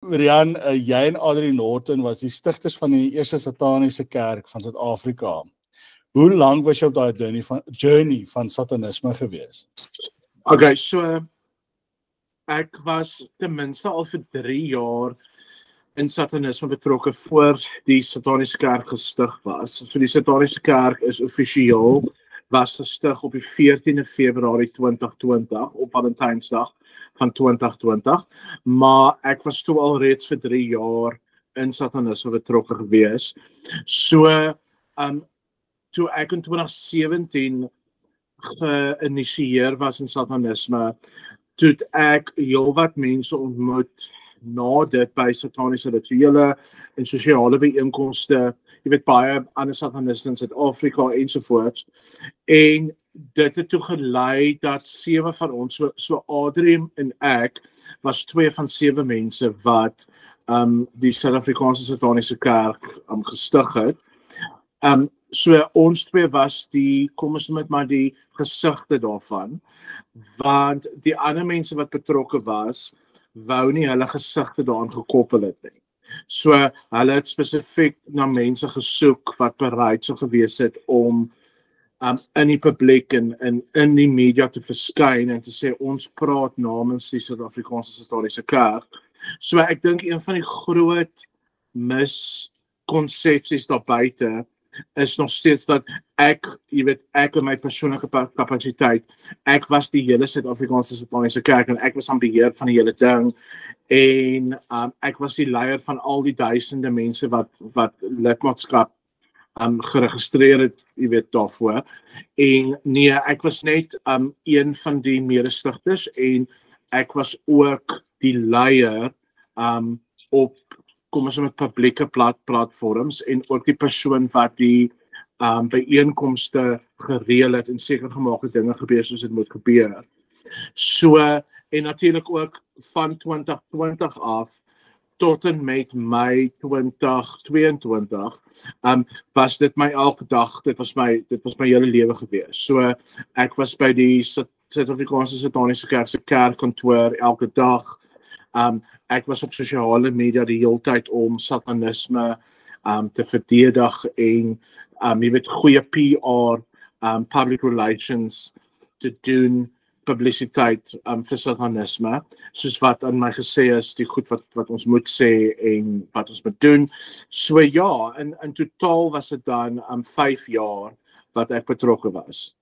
Rian, jy en Adrie Norton was die stigters van die eerste sataniese kerk van Suid-Afrika. Hoe lank was jy op daai journey van satanisme gewees? Okay, so ek was ten minste al vir 3 jaar in satanisme betrokke voor die sataniese kerk gestig was. So die sataniese kerk is offisieel was gestig op die 14de Februarie 2020 op Valentynsdag van 2020, maar ek was toe al reeds vir 3 jaar in satanisme betrokke gewees. So toe ek in 2017 geïnisieer was in satanisme, toe ek heelwat mense ontmoet na dit by sataniese rituele en sosiale byeenkomste, jy weet baie ander sataniste in Suid-Afrika ensovoorts. En dit het toe gelei dat 7 van ons, so Adrie en ek, was 2 van 7 mense wat die Suid-Afrikaanse sataniese kerk gestig het. So ons 2 was kom ons met maar die gesigte daarvan, want die ander mense wat betrokke was, wou nie hulle gesigte daaraan gekoppel het nie. So hulle het spesifiek na mense gesoek wat bereid sou gewees het om in die publiek en in die media te verskyn en te sê ons praat namens die Suid-Afrikaanse sataniese kerk. So ek dink een van die groot miskonsepsies daar buite is nog steeds dat ek in my persoonlike kapasiteit, ek was die hele Suid-Afrikaanse sataniese kerk en ek was aan beheer van die hele ding en ek was die leier van al die duisende mense wat lidmaatskap geregistreer het, daarvoor. En nee, ek was net een van die mede-stigters en ek was ook die leier op kom ons met publieke platforms en ook die persoon wat die byeenkomste gereël het en seker gemaak het dinge gebeur soos dit moet gebeur. So, en natuurlik ook van 2020 af tot en met Mei 2022 was dit my elke dag, dit was my hele lewe gewees. So ek was by die Suid-Afrikaanse Sataniese Kerk se kerkkantoor elke dag. Ek was op sosiale media die hele tyd om satanisme te verdedig en jy weet goeie PR, public relations te doen, publisiteit vir satanisme, soos wat aan my gesê is, die goed wat ons moet sê en wat ons moet doen. So ja, in totaal was dit dan 5 jaar wat ek betrokke was.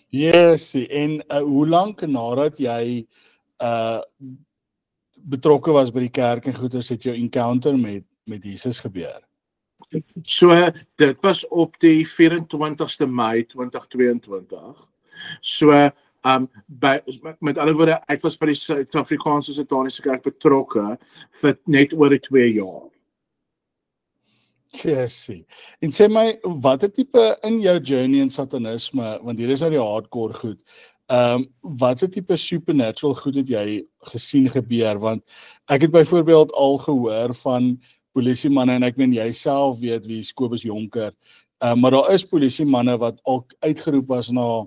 Yes, en hoe lank nadat jy betrokke was by die kerk en goeders het jou encounter met Jesus gebeur? So, dit was op die 24ste Mei 2022. So, met ander woorde, ek was by die Suid-Afrikaanse Sataniese Kerk betrokke vir net oor die 2 jaar. Yes, en sê my, watter tipe in jou journey in satanisme, want hier is nou die hardcore goed, watter tipe supernatural goed het jy gesien gebeur? Want ek het byvoorbeeld al gehoor van polisiemanne, en ek meen jy self weet wie Kobus Jonker, maar daar is polisiemanne wat ook uitgeroep was na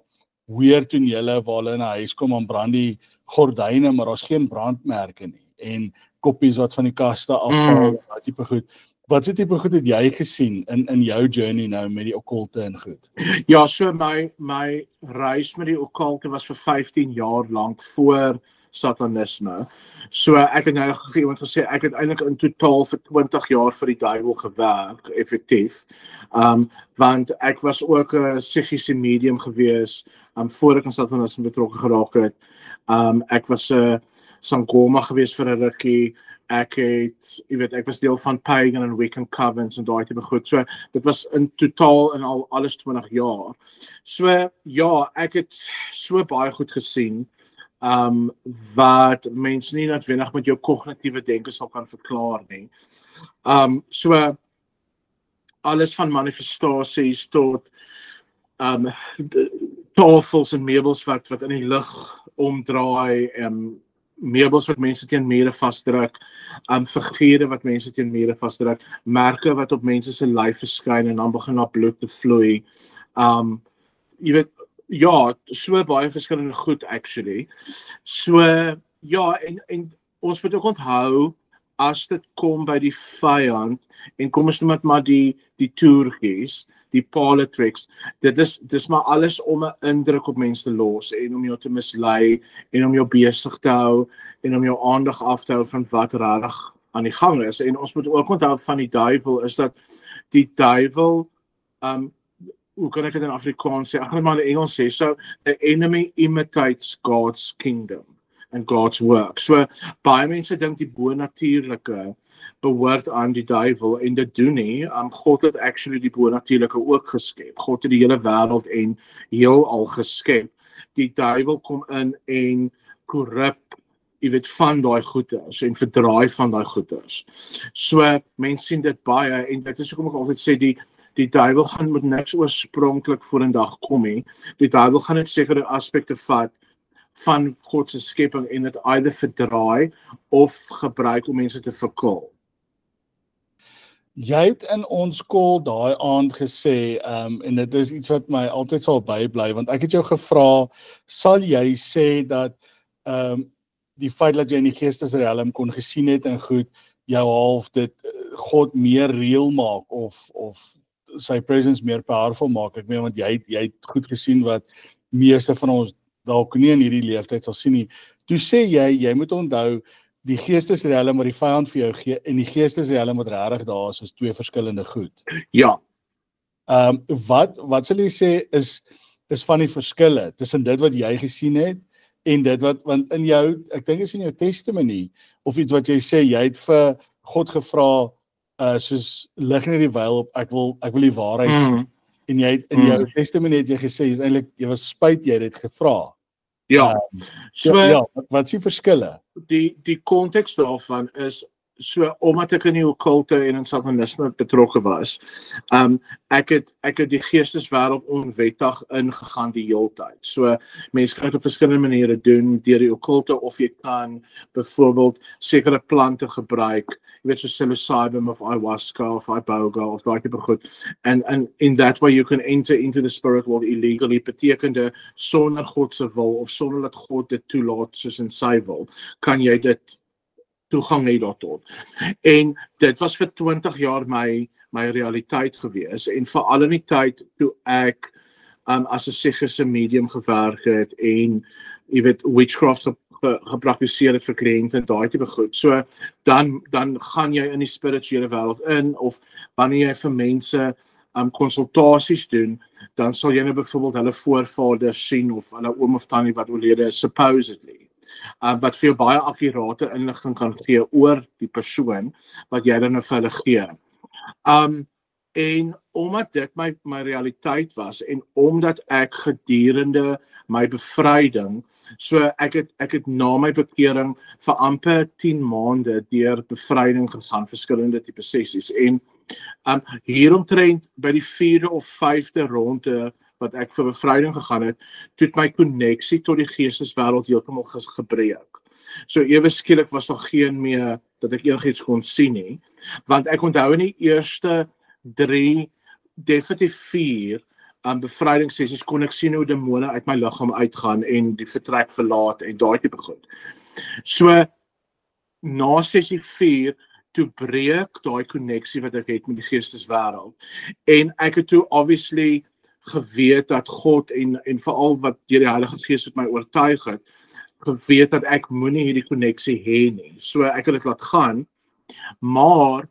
weird tonele waar hulle in 'n huis kom en brand die gordyne, maar daar's geen brandmerke nie, en koppies wat van die kaste afval, dat tipe goed. Wat se tipe goed het jy gesien in jou journey nou met die okkulte en goed? Ja, so my reis met die okkulte was vir 15 jaar lank voor satanisme. So ek het nou vir iemand gesê, ek het eintlik in totaal vir 20 jaar vir die duiwel gewerk, effektief. Want ek was ook 'n psigiese medium gewees, voor ek aan satanisme betrokke geraak het. Ek was 'n sangoma gewees vir 'n rukkie. Ek was deel van Pagan en Wiccan Covens en daai tipe goed. So dit was in totaal in alles 20 jaar. So ja, ek het so baie goed gesien wat mense nie noodwendig met jou kognitiewe denke sal kan verklaar nie. So alles van manifestasies tot tafels en meubels wat in die lug omdraai, meubels wat mense teen mure vasdruk, figure wat mense teen mure vasdruk, merke wat op mense se lyf verskyn en dan begin daar bloed te vloei. Jy weet, ja, so baie verskillende goed actually. So ja, en ons moet ook onthou, as dit kom by die vyand, en kom ons noem dit maar die toertjies, die politics, dis maar alles om 'n indruk op mense te los, en om jou te mislei, en om jou besig te hou, en om jou aandag af te hou van wat regtig aan die gang is. En ons moet ook onthou van die duiwel, is dat die duiwel, hoe kan ek dit in Afrikaans sê, ek gaan dit maar in Engels sê, so, the enemy imitates God's kingdom and God's work. So, baie mense dink die bonatuurlike behoort aan die duiwel, en dit doen nie. God het actually die bonatuurlike ook geskep. God het die hele wêreld en heelal geskep. Die duiwel kom in en korrup, jy weet, van daai goeders en verdraai van daai goeders. So, mense sien dit baie, en dit is hoekom ek altyd sê, die duiwel gaan met niks oorspronklik voor 'n dag kom nie. Die duiwel gaan net sekere aspekte vat van God se skepping en dit either verdraai of gebruik om mense te verkil. Jy het in ons call daai aand gesê, en dit is iets wat my altyd sal bybly, want ek het jou gevra, sal jy sê dat die feit dat jy in die geestesrealm kon gesien het en goed, jou half dit God meer real maak, of sy presence meer powerful maak? Ek meen, want jy het goed gesien wat meeste van ons dalk nie in hierdie leeftyd sal sien nie. Toe sê jy moet onthou, die geestesrealm wat die vyand vir jou gee, en die geestesrealm wat regtig daar is twee verskillende goed. Ja. Wat sal jy sê is van die verskille tussen dit wat jy gesien het, en dit want in jou, ek dink is in jou testimony, of iets wat jy sê, jy het vir God gevra, soos lig net die wyl op, ek wil die waarheid sê. En jy het in jou testimony het jy gesê, is eintlik, jy was spyt jy het dit gevra. Ja. So, wat is die verskille? Die konteks daarvan is, so, omdat ek in die okkulte en in satanisme betrokke was, ek het die geesteswêreld onwettig ingegaan die heeltyd. So, mense kan dit op verskillende maniere doen, deur die okkulte, of jy kan byvoorbeeld sekere plante gebruik, jy weet, so psilocybin of ayahuasca of iboga of daai tipe goed. And in that way you can enter into the spirit world illegally, betekende sonder God se wil, of sonder dat God dit toelaat soos in sy wil, kan jy dit toegang hê daartot. En dit was vir 20 jaar my realiteit gewees, en veral in die tyd toe ek as 'n psigiese medium gewerk het, en jy weet, witchcraft gepraktiseer het vir kliënte en daai tipe goed. So, dan gaan jy in die spirituele wêreld in, of wanneer jy vir mense konsultasies doen, dan sal jy nou byvoorbeeld hulle voorvaders sien, of hulle oom of tannie wat oorlede is, supposedly. Wat vir jou baie akkurate inligting kan gee oor die persoon, wat jy dan nou vir hulle gee. En omdat dit my realiteit was, en omdat ek gedurende my bevryding, so ek het na my bekering vir amper 10 maande deur bevryding gegaan, verskillende tipe sessies, en hieromtrent by die 4de of 5de ronde wat ek vir bevryding gegaan het, toe my koneksie tot die geesteswêreld heeltemal gebreek. So ewe skielik was daar geen meer dat ek enigiets kon sien nie, want ek onthou in die eerste 3, definitief 4 bevrydingssessies kon ek sien hoe demone uit my liggaam uitgaan en die vertrek verlaat en daai tipe goed. So na sessie 4 toe breek daai koneksie wat ek het met die geesteswêreld, en ek het toe obviously geweet dat God en veral wat deur die Heilige Gees met my oortuig het, geweet dat ek moenie hierdie koneksie hê nie. So ek het dit laat gaan, maar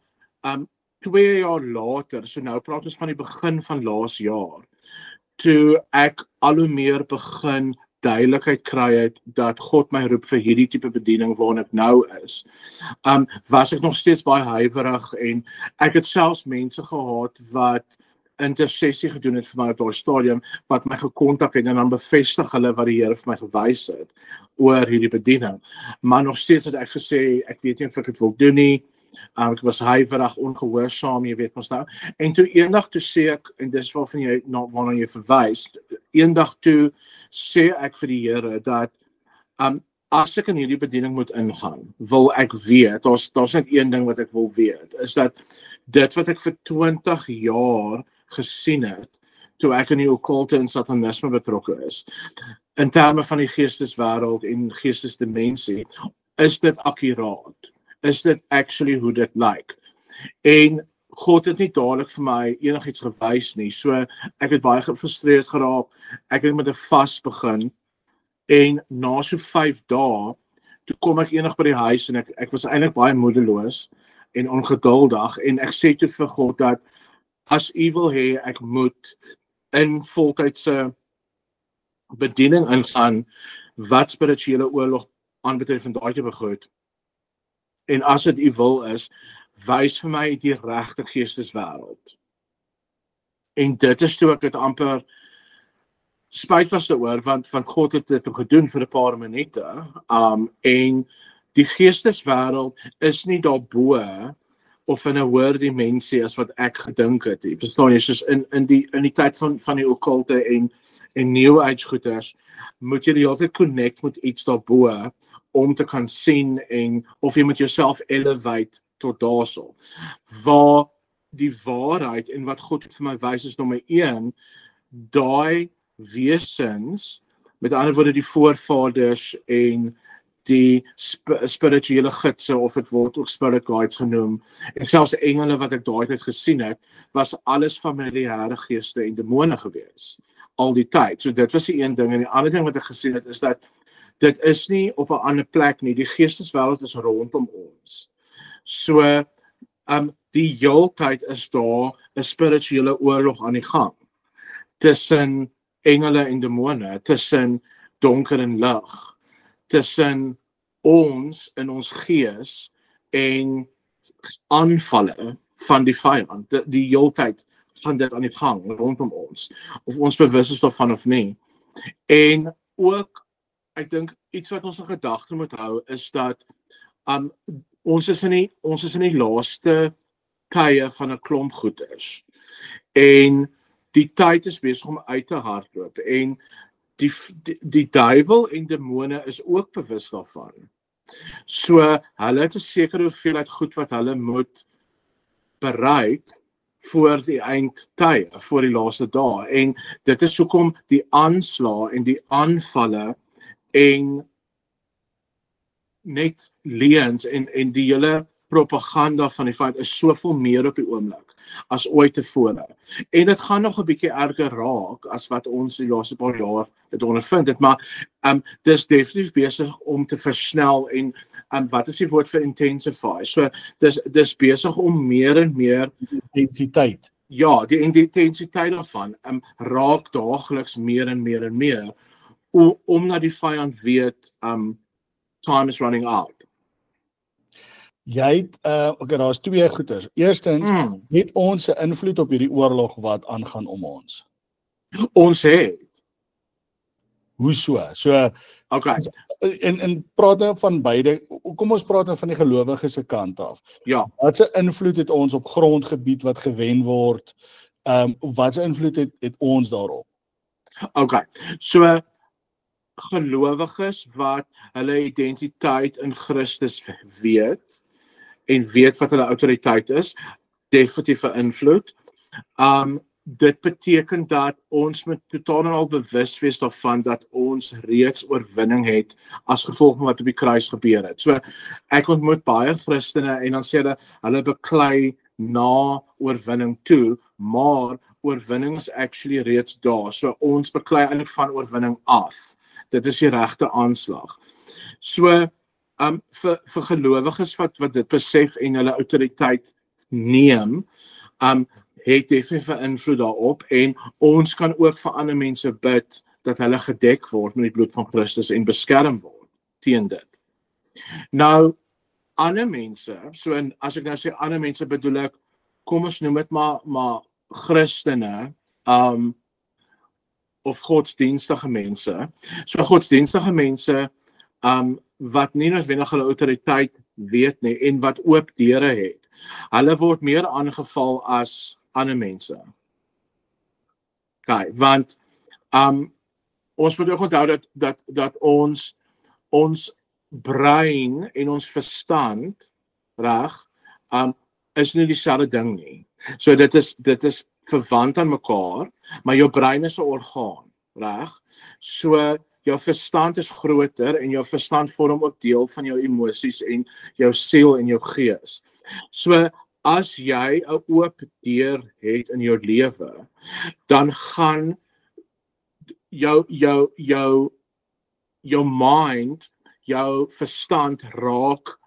2 jaar later, so nou praat ons van die begin van laas jaar, toe ek al hoe meer begin duidelikheid kry het dat God my roep vir hierdie tipe bediening waarin ek nou is, was ek nog steeds baie huiwerig, en ek het selfs mense gehad wat intersessie gedoen het vir my op daai stadium, wat my gekontak het, en dan bevestig hulle wat die Here vir my gewys het oor hierdie bediening. Maar nog steeds het ek gesê, ek weet nie of ek dit wil doen nie, ek was huiwerig, ongehoorsaam, jy weet mos nou. En toe eendag toe sê ek, en dis waarna jy verwys, eendag toe sê ek vir die Here dat as ek in hierdie bediening moet ingaan, wil ek weet, daar's net een ding wat ek wil weet, is dat dit wat ek vir 20 jaar gesien het, toe ek in die okkulte en satanisme betrokke is, in terme van die geesteswêreld en geestesdimensie, is dit akkuraat? Is dit actually hoe dit lyk? En God het nie dadelik vir my enigiets gewys nie, so ek het baie gefrustreerd geraak, ek het met 'n vas begin, en na so 5 dae, toe kom ek eendag by die huis, en ek was eintlik baie moedeloos, en ongeduldig, en ek sê toe vir God dat, as U wil hê, ek moet in voltydse bediening ingaan, wat spirituele oorlog aanbetref en daai tipe goed. En as dit U wil is, wys vir my die regte geesteswêreld. En dit is toe ek het amper spyt was daaroor, want God het dit gedoen vir 'n paar minute. En die geesteswêreld is nie daarbo of in 'n hoër dimensie as wat ek gedink het. Jy verstaan jy, soos in die tyd van die okkulte en New Age goeters, moet jy die hele tyd connect met iets daarbo om te kan sien, en of jy moet jouself elevate tot daarso. Waar die waarheid en wat God vir my wys is nommer 1, daai wesens, met ander woorde die voorvaders en die spirituele gidse, of het word ook spirit guides genoem, en selfs engele wat ek daai tyd gesien het, was alles familiêre geeste en demone gewees, al die tyd. So dit was die een ding, en die ander ding wat ek gesien het, is dat dit is nie op 'n ander plek nie, die geesteswêreld is rondom ons. So, die heeltyd is daar 'n spirituele oorlog aan die gang, tussen engele en demone, tussen donker en lig, tussen ons in ons gees en aanvalle van die vyand, die heeltyd van dit aan die gang rondom ons, of ons bewus is daarvan of nie. En ook, ek dink iets wat ons in gedagte moet hou, is dat ons is in die laaste tye van 'n klomp goeters, en die tyd is besig om uit te hardloop, en die duiwel en demone is ook bewus daarvan. So, hulle het 'n sekere hoeveelheid goed wat hulle moet bereik voor die eindtye, voor die laaste dae, en dit is hoekom die aanslae en die aanvalle en net leuns en die hele propaganda van die vyand is soveel meer op die oomblik as ooit tevore. En dit gaan nog 'n bietjie erger raak as wat ons die laaste paar jaar het ondervind het, maar dis definitief besig om te versnel, en wat is die woord vir intensify? So dis besig om meer en meer intensiteit. Ja, die intensiteit daarvan raak daagliks meer en meer en meer, omdat die vyand weet time is running out. Jy het, okay, daar's 2 goeters. Eerstens, het ons 'n invloed op hierdie oorlog wat aangaan om ons? Ons het. Hoe so? So, Okay. En praat nou van beide, kom ons praat nou van die gelowiges se kant af. Ja. Wat se invloed het ons op grondgebied wat gewen word? Wat se invloed het ons daarop? Okay. So, gelowiges wat hulle identiteit in Christus weet, en weet wat hulle autoriteit is, definitief 'n invloed. Dit beteken dat ons moet totaal en al bewus wees daarvan dat ons reeds oorwinning het as gevolg van wat op die kruis gebeur het. So, ek ontmoet baie Christene en dan sê hulle beklei na oorwinning toe, maar oorwinning is actually reeds daar. So, ons beklei eintlik van oorwinning af. Dit is die regte aanslag. So, vir gelowiges wat dit besef en hulle autoriteit neem, het definitief 'n invloed daarop, en ons kan ook vir ander mense bid dat hulle gedek word met die bloed van Christus en beskerm word teen dit. Nou, ander mense, so as ek nou sê ander mense, bedoel ek, kom ons noem dit maar Christene, of godsdienstige mense. So godsdienstige mense, wat nie noodwendig hulle autoriteit weet nie, en wat oop deure het. Hulle word meer aangeval as ander mense. Okay, want ons moet ook onthou dat ons brein en ons verstand, reg, is nie dieselfde ding nie. So dit is verwant aan mekaar, maar jou brein is 'n orgaan, reg? So jou verstand is groter en jou verstand vorm ook deel van jou emosies en jou siel en jou gees. So as jy 'n oop deur het in jou lewe, dan gaan jou mind, jou verstand raak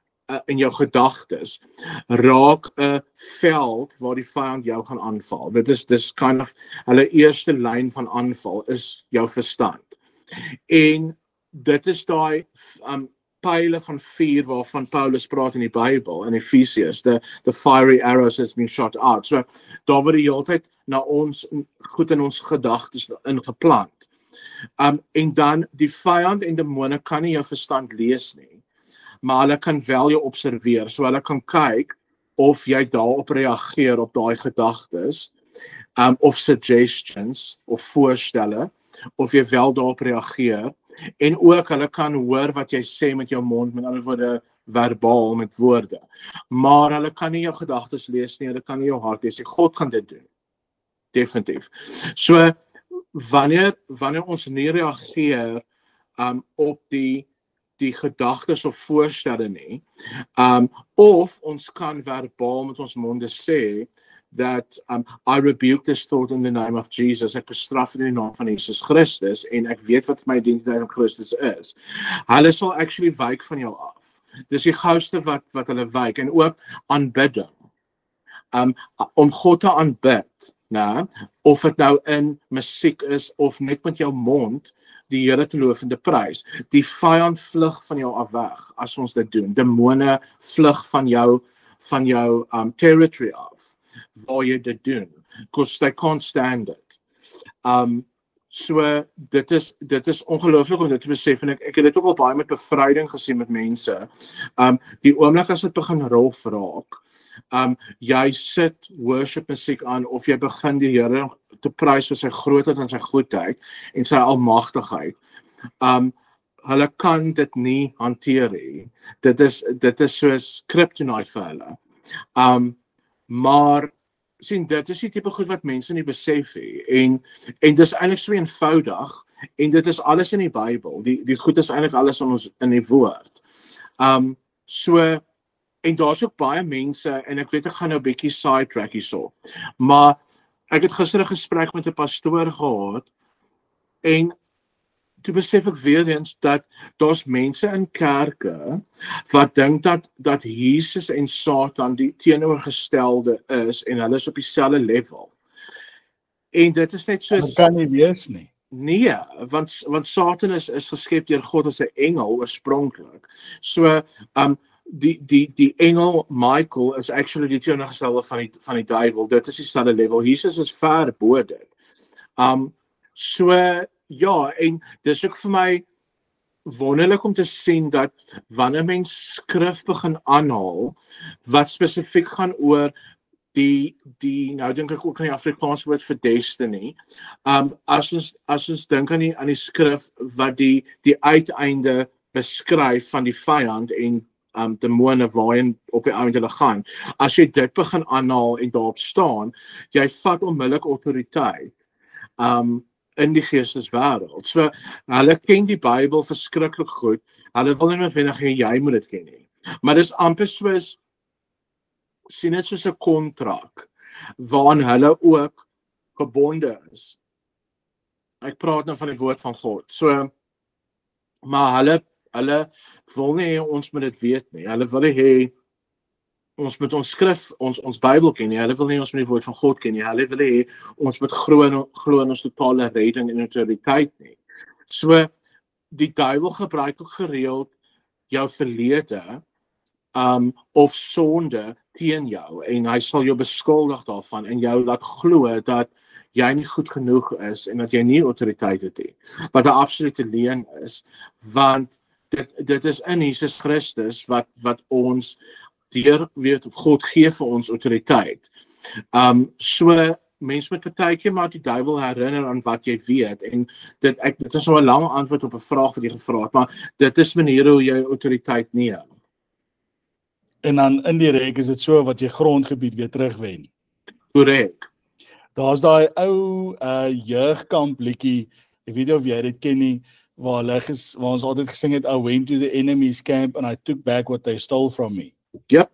in jou gedagtes, raak 'n veld waar die vyand jou gaan aanval. Dit is kind of, hulle eerste lyn van aanval is jou verstand. En dit is daai pyle van vuur waarvan Paulus praat in die Bybel, in Efesiërs, the fiery arrows has been shot out. So, daar word die hele tyd na ons, goed in ons gedagtes ingeplant. En dan, die vyand en demone kan nie jou verstand lees nie, maar hulle kan wel jou observeer, so hulle kan kyk of jy daarop reageer op daai gedagtes, of suggestions, of voorstelle, of jy wel daarop reageer, en ook hulle kan hoor wat jy sê met jou mond, met ander woorde verbaal, met woorde. Maar hulle kan nie jou gedagtes lees nie, hulle kan nie jou hart lees nie. God kan dit doen. Definitief. So, wanneer ons nie reageer op die gedagtes of voorstelle nie, of ons kan verbaal met ons monde sê, that I rebuke this thought in the name of Jesus. Ek bestraf dit in die naam van Jesus Christus en ek weet wat my identiteit in Christus is. Hulle sal actually wyk van jou af. Dis die gouste wat hulle wyk, en ook aanbidding. Om God te aanbid, of dit nou in musiek is of net met jou mond, die Here te loof en te prys. Die vyand vlug van jou af weg as ons dit doen. Demone vlug van jou territory af, waar jy dit doen, because they can't stand it. So dit is ongelooflik om dit te besef, en ek het dit ook al baie met bevryding gesien met mense. Die oomblik as dit begin rof raak, jy sit worship musiek aan, of jy begin die Here te prys vir sy grootheid en sy goedheid en sy almagtigheid. Hulle kan dit nie hanteer nie. Dit is soos kryptonite vir hulle. Maar sien, dit is die tipe goed wat mense nie besef nie, en dis eintlik so eenvoudig, en dit is alles in die Bybel, die goed is eintlik alles in die woord. So, en daar's ook baie mense, en ek weet ek gaan nou 'n bietjie sidetrack hierso, maar ek het gister 'n gesprek met 'n pastoor gehad, en toe besef ek weer eens dat daar's mense in kerke wat dink dat Jesus en Satan die teenoorgestelde is, en hulle is op dieselfde level. En dit is net soos, dit kan nie wees nie. Nee, want Satan is geskep deur God as 'n engel oorspronklik. So, die engel Michael is actually die teenoorgestelde van die duiwel. Dit is dieselfde level. Jesus is ver bo dit. So, ja, en dis ook vir my wonderlik om te sien dat wanneer mens skrif begin aanhaal, wat spesifiek gaan oor die nou dink ek ook aan die Afrikaanse woord vir destiny, as ons dink aan die skrif wat die uiteinde beskryf van die vyand en demone waarin op die einde hulle gaan, as jy dit begin aanhaal en daarop staan, jy vat onmiddellik autoriteit, in die geesteswêreld. So, hulle ken die Bybel verskriklik goed, hulle wil nie noodwendig hê jy moet dit ken nie. Maar dis amper soos, sien dit soos 'n kontrak, waarin hulle ook gebonde is. Ek praat nou van die woord van God. So, maar hulle wil nie hê ons moet dit weet nie. Hulle wil nie hê ons moet ons skrif, ons Bybel ken nie. Hulle wil nie ons moet die woord van God ken nie. Hulle wil hê ons moet glo in ons totale redding en autoriteit nie. So, die duiwel gebruik ook gereeld jou verlede of sonde teen jou, en hy sal jou beskuldig daarvan en jou laat glo dat jy nie goed genoeg is en dat jy nie autoriteit het nie. Wat 'n absolute leuen is, want dit is in Jesus Christus wat ons weet God gee vir ons autoriteit. So mense moet partykeer maar die duiwel herinner aan wat jy weet, en dit is so 'n lang antwoord op 'n vraag wat jy gevra het, maar dit is maniere hoe jy autoriteit neem. En dan indirek is dit so wat jy grondgebied weer terugwen. Korrek. Daar's daai ou jeugkamp liedjie, ek weet nie of jy dit ken nie, waar ons altyd gesing het, I went to the enemy's camp and I took back what they stole from me. Ja.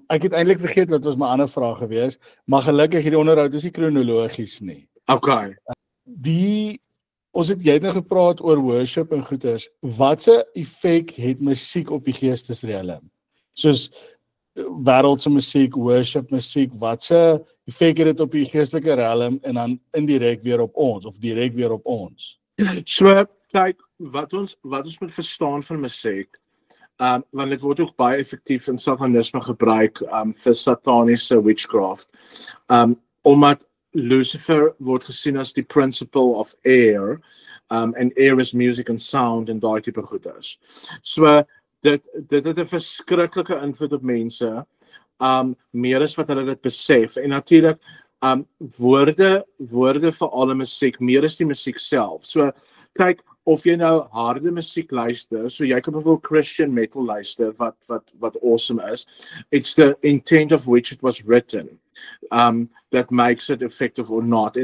Ek het eintlik vergeet wat was my ander vraag gewees, maar gelukkig hierdie onderhoud is nie kronologies nie. Okay. Ons het jy het nou gepraat oor worship en goeters. Watse effek het musiek op die geestesriem? Soos wêreldse musiek, worship musiek, watse effek het dit op die geestelike riem en dan indirek weer op ons of direk weer op ons? So, kyk, wat ons moet verstaan van musiek, want dit word ook baie effektief in satanisme gebruik vir sataniese witchcraft. Omdat Lucifer word gesien as die principle of air, and air is music and sound en daai tipe goeders. So dit het 'n verskriklike invloed op mense, meer as wat hulle dit besef. En natuurlik woorde vir alle musiek, meer as die musiek self. So kyk, of jy nou harde musiek luister, so jy kan bijvoorbeeld Christian metal luister, wat awesome is. It's the intent of which it was written, that makes it effective or not.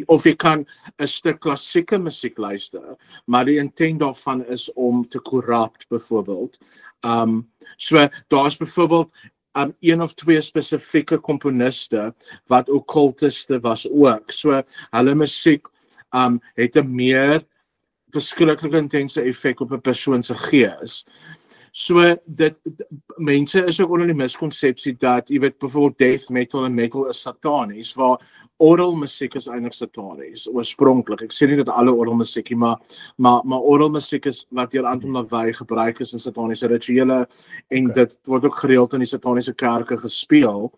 Of jy kan 'n stuk klassieke musiek luister, maar die intent daarvan is om te corrupt, bijvoorbeeld. So daar is bijvoorbeeld een of twee spesifieke komponiste wat occultiste was ook. So hulle musiek het 'n meer verskriklike intense effek op 'n persoon se gees. So mense is ook onder die miskonsepsie dat jy weet byvoorbeeld death metal en metal is satanies, waar oral musiek is eintlik satanies oorspronklik. Ek sê nie dat alle oral musiek nie, maar oral musiek is wat deur Anton LaVey gebruik is in sataniese rituele en dit word ook gereeld in die sataniese kerke gespeel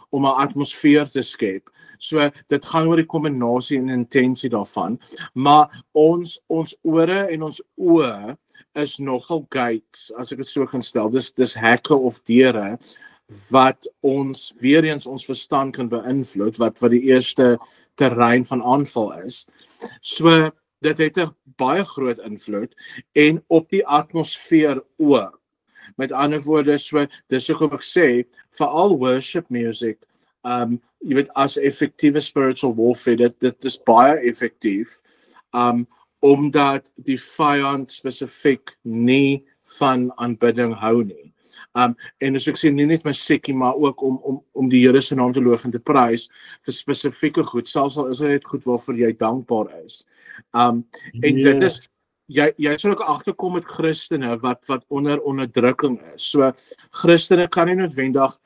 om 'n atmosfeer te skep. So dit gaan oor die kombinasie en intensie daarvan, maar ons ore en ons oë is nogal gates, as ek dit so kan stel. Dis hekke of deure wat ons weer eens ons verstand kan beïnvloed, wat die eerste terrein van aanval is. So dit het 'n baie groot invloed en op die atmosfeer ook. Met ander woorde, so dis hoekom ek sê veral worship music, jy weet as effektiewe spiritual warfare, dit is baie effektief. Omdat die vyand spesifiek nie van aanbidding hou nie. En as ek sê nie net musiek, maar ook om die Here se naam te loof en te prys vir spesifieke goed, selfs al is dit goed waarvoor jy dankbaar is. En dit is jy sal ook agterkom met Christene wat onder onderdrukking is. So Christene kan nie noodwendig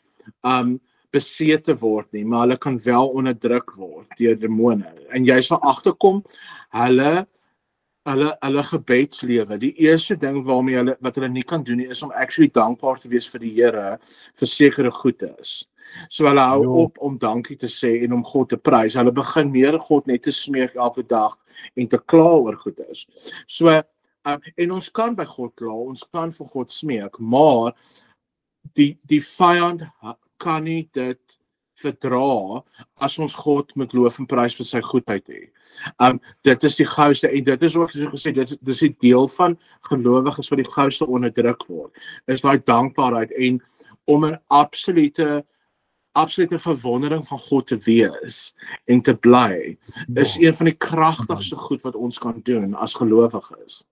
besete word nie, maar hulle kan wel onderdruk word deur demone. En jy sal agterkom hulle gebedslewe, die eerste ding wat hulle nie kan doen nie, is om actually dankbaar te wees vir die Here vir sekere goedes. So hulle hou op om dankie te sê en om God te prys. Hulle begin meer God net te smeek elke dag en te kla oor goedes. So en ons kan by God kla, ons kan vir God smeek, maar die vyand kan nie dit verdra as ons God met loof en prys vir sy goedheid hê. Dit is die gouste en dit is ook soos gesê, dit is die deel van gelowiges wat die gouste onderdruk word. Is daai dankbaarheid en om 'n absolute verwondering van God te wees en te bly, is een van die kragtigste goed wat ons kan doen as gelowiges.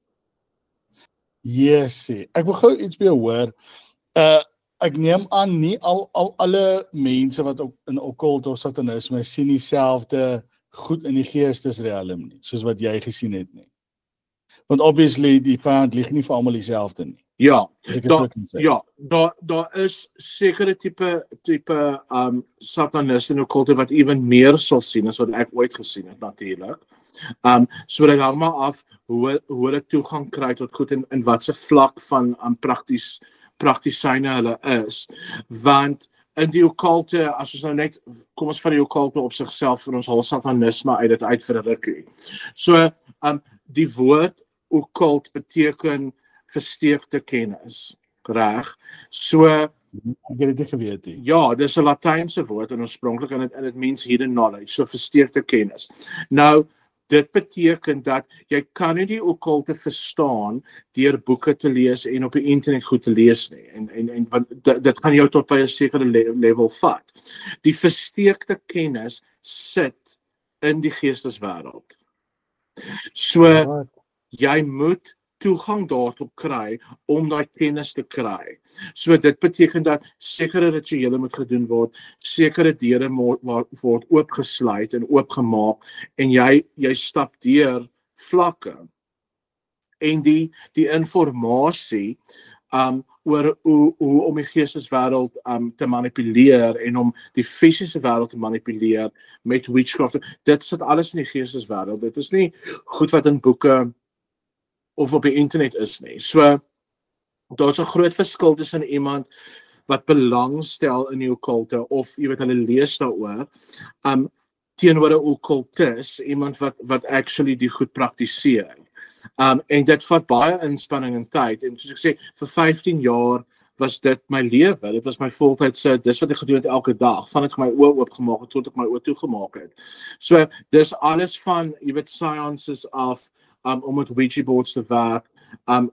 Yes, ek wil gou iets by jou hoor. Ek neem aan nie alle mense wat ook in occult of satanisme sien dieselfde goed in die geestesriem nie, soos wat jy gesien het nie. Want obviously die vyand lieg nie vir almal dieselfde nie. Ja, daar is sekere tipe sataniste en occulte wat ewen meer sal sien as wat ek ooit gesien het natuurlik. So dit hang maar af hoe hulle toegang kry tot goed en wat se vlak van praktisyne hulle is, want in die occulte, as ons nou net, kom ons van die occulte op sigself vir ons hal satanisme uit dit uit vir 'n rukkie. So, die woord occult beteken versteekte kennis, reg? So, ek het dit geweet nie. Ja, dis 'n Latynse woord en oorspronklik en dit means hidden knowledge, so versteekte kennis. Nou, dit beteken dat jy kan nie die occulte verstaan deur boeke te lees en op die internet goed te lees nie. En dit gaan jou tot by 'n sekere level vat. Die versteekte kennis sit in die geesteswêreld. So Wat? jy moet toegang daartoe kry om daai kennis te kry. So dit beteken dat sekere rituele moet gedoen word, sekere deure word oopgesluit en oopgemaak en jy stap deur vlakke. En die informasie oor hoe om die geesteswêreld te manipuleer en om die fisiese wêreld te manipuleer met witchcraft. Dit sit alles in die geesteswêreld. Dit is nie goed wat in boeke of op die internet is nie. So daar's 'n groot verskil tussen iemand wat belangstel in die okkulte of jy weet hulle lees daaroor teenoor 'n okkultus, iemand wat actually die goed praktiseer. En dit vat baie inspanning en tyd. En soos ek sê, vir 15 jaar was dit my lewe. Dit was my voltydse, dis wat ek gedoen het elke dag, van het my oë oopgemaak het tot ek my oë toegemaak het. So dis alles van, jy weet, sciences af, om met Ouija boards te werk,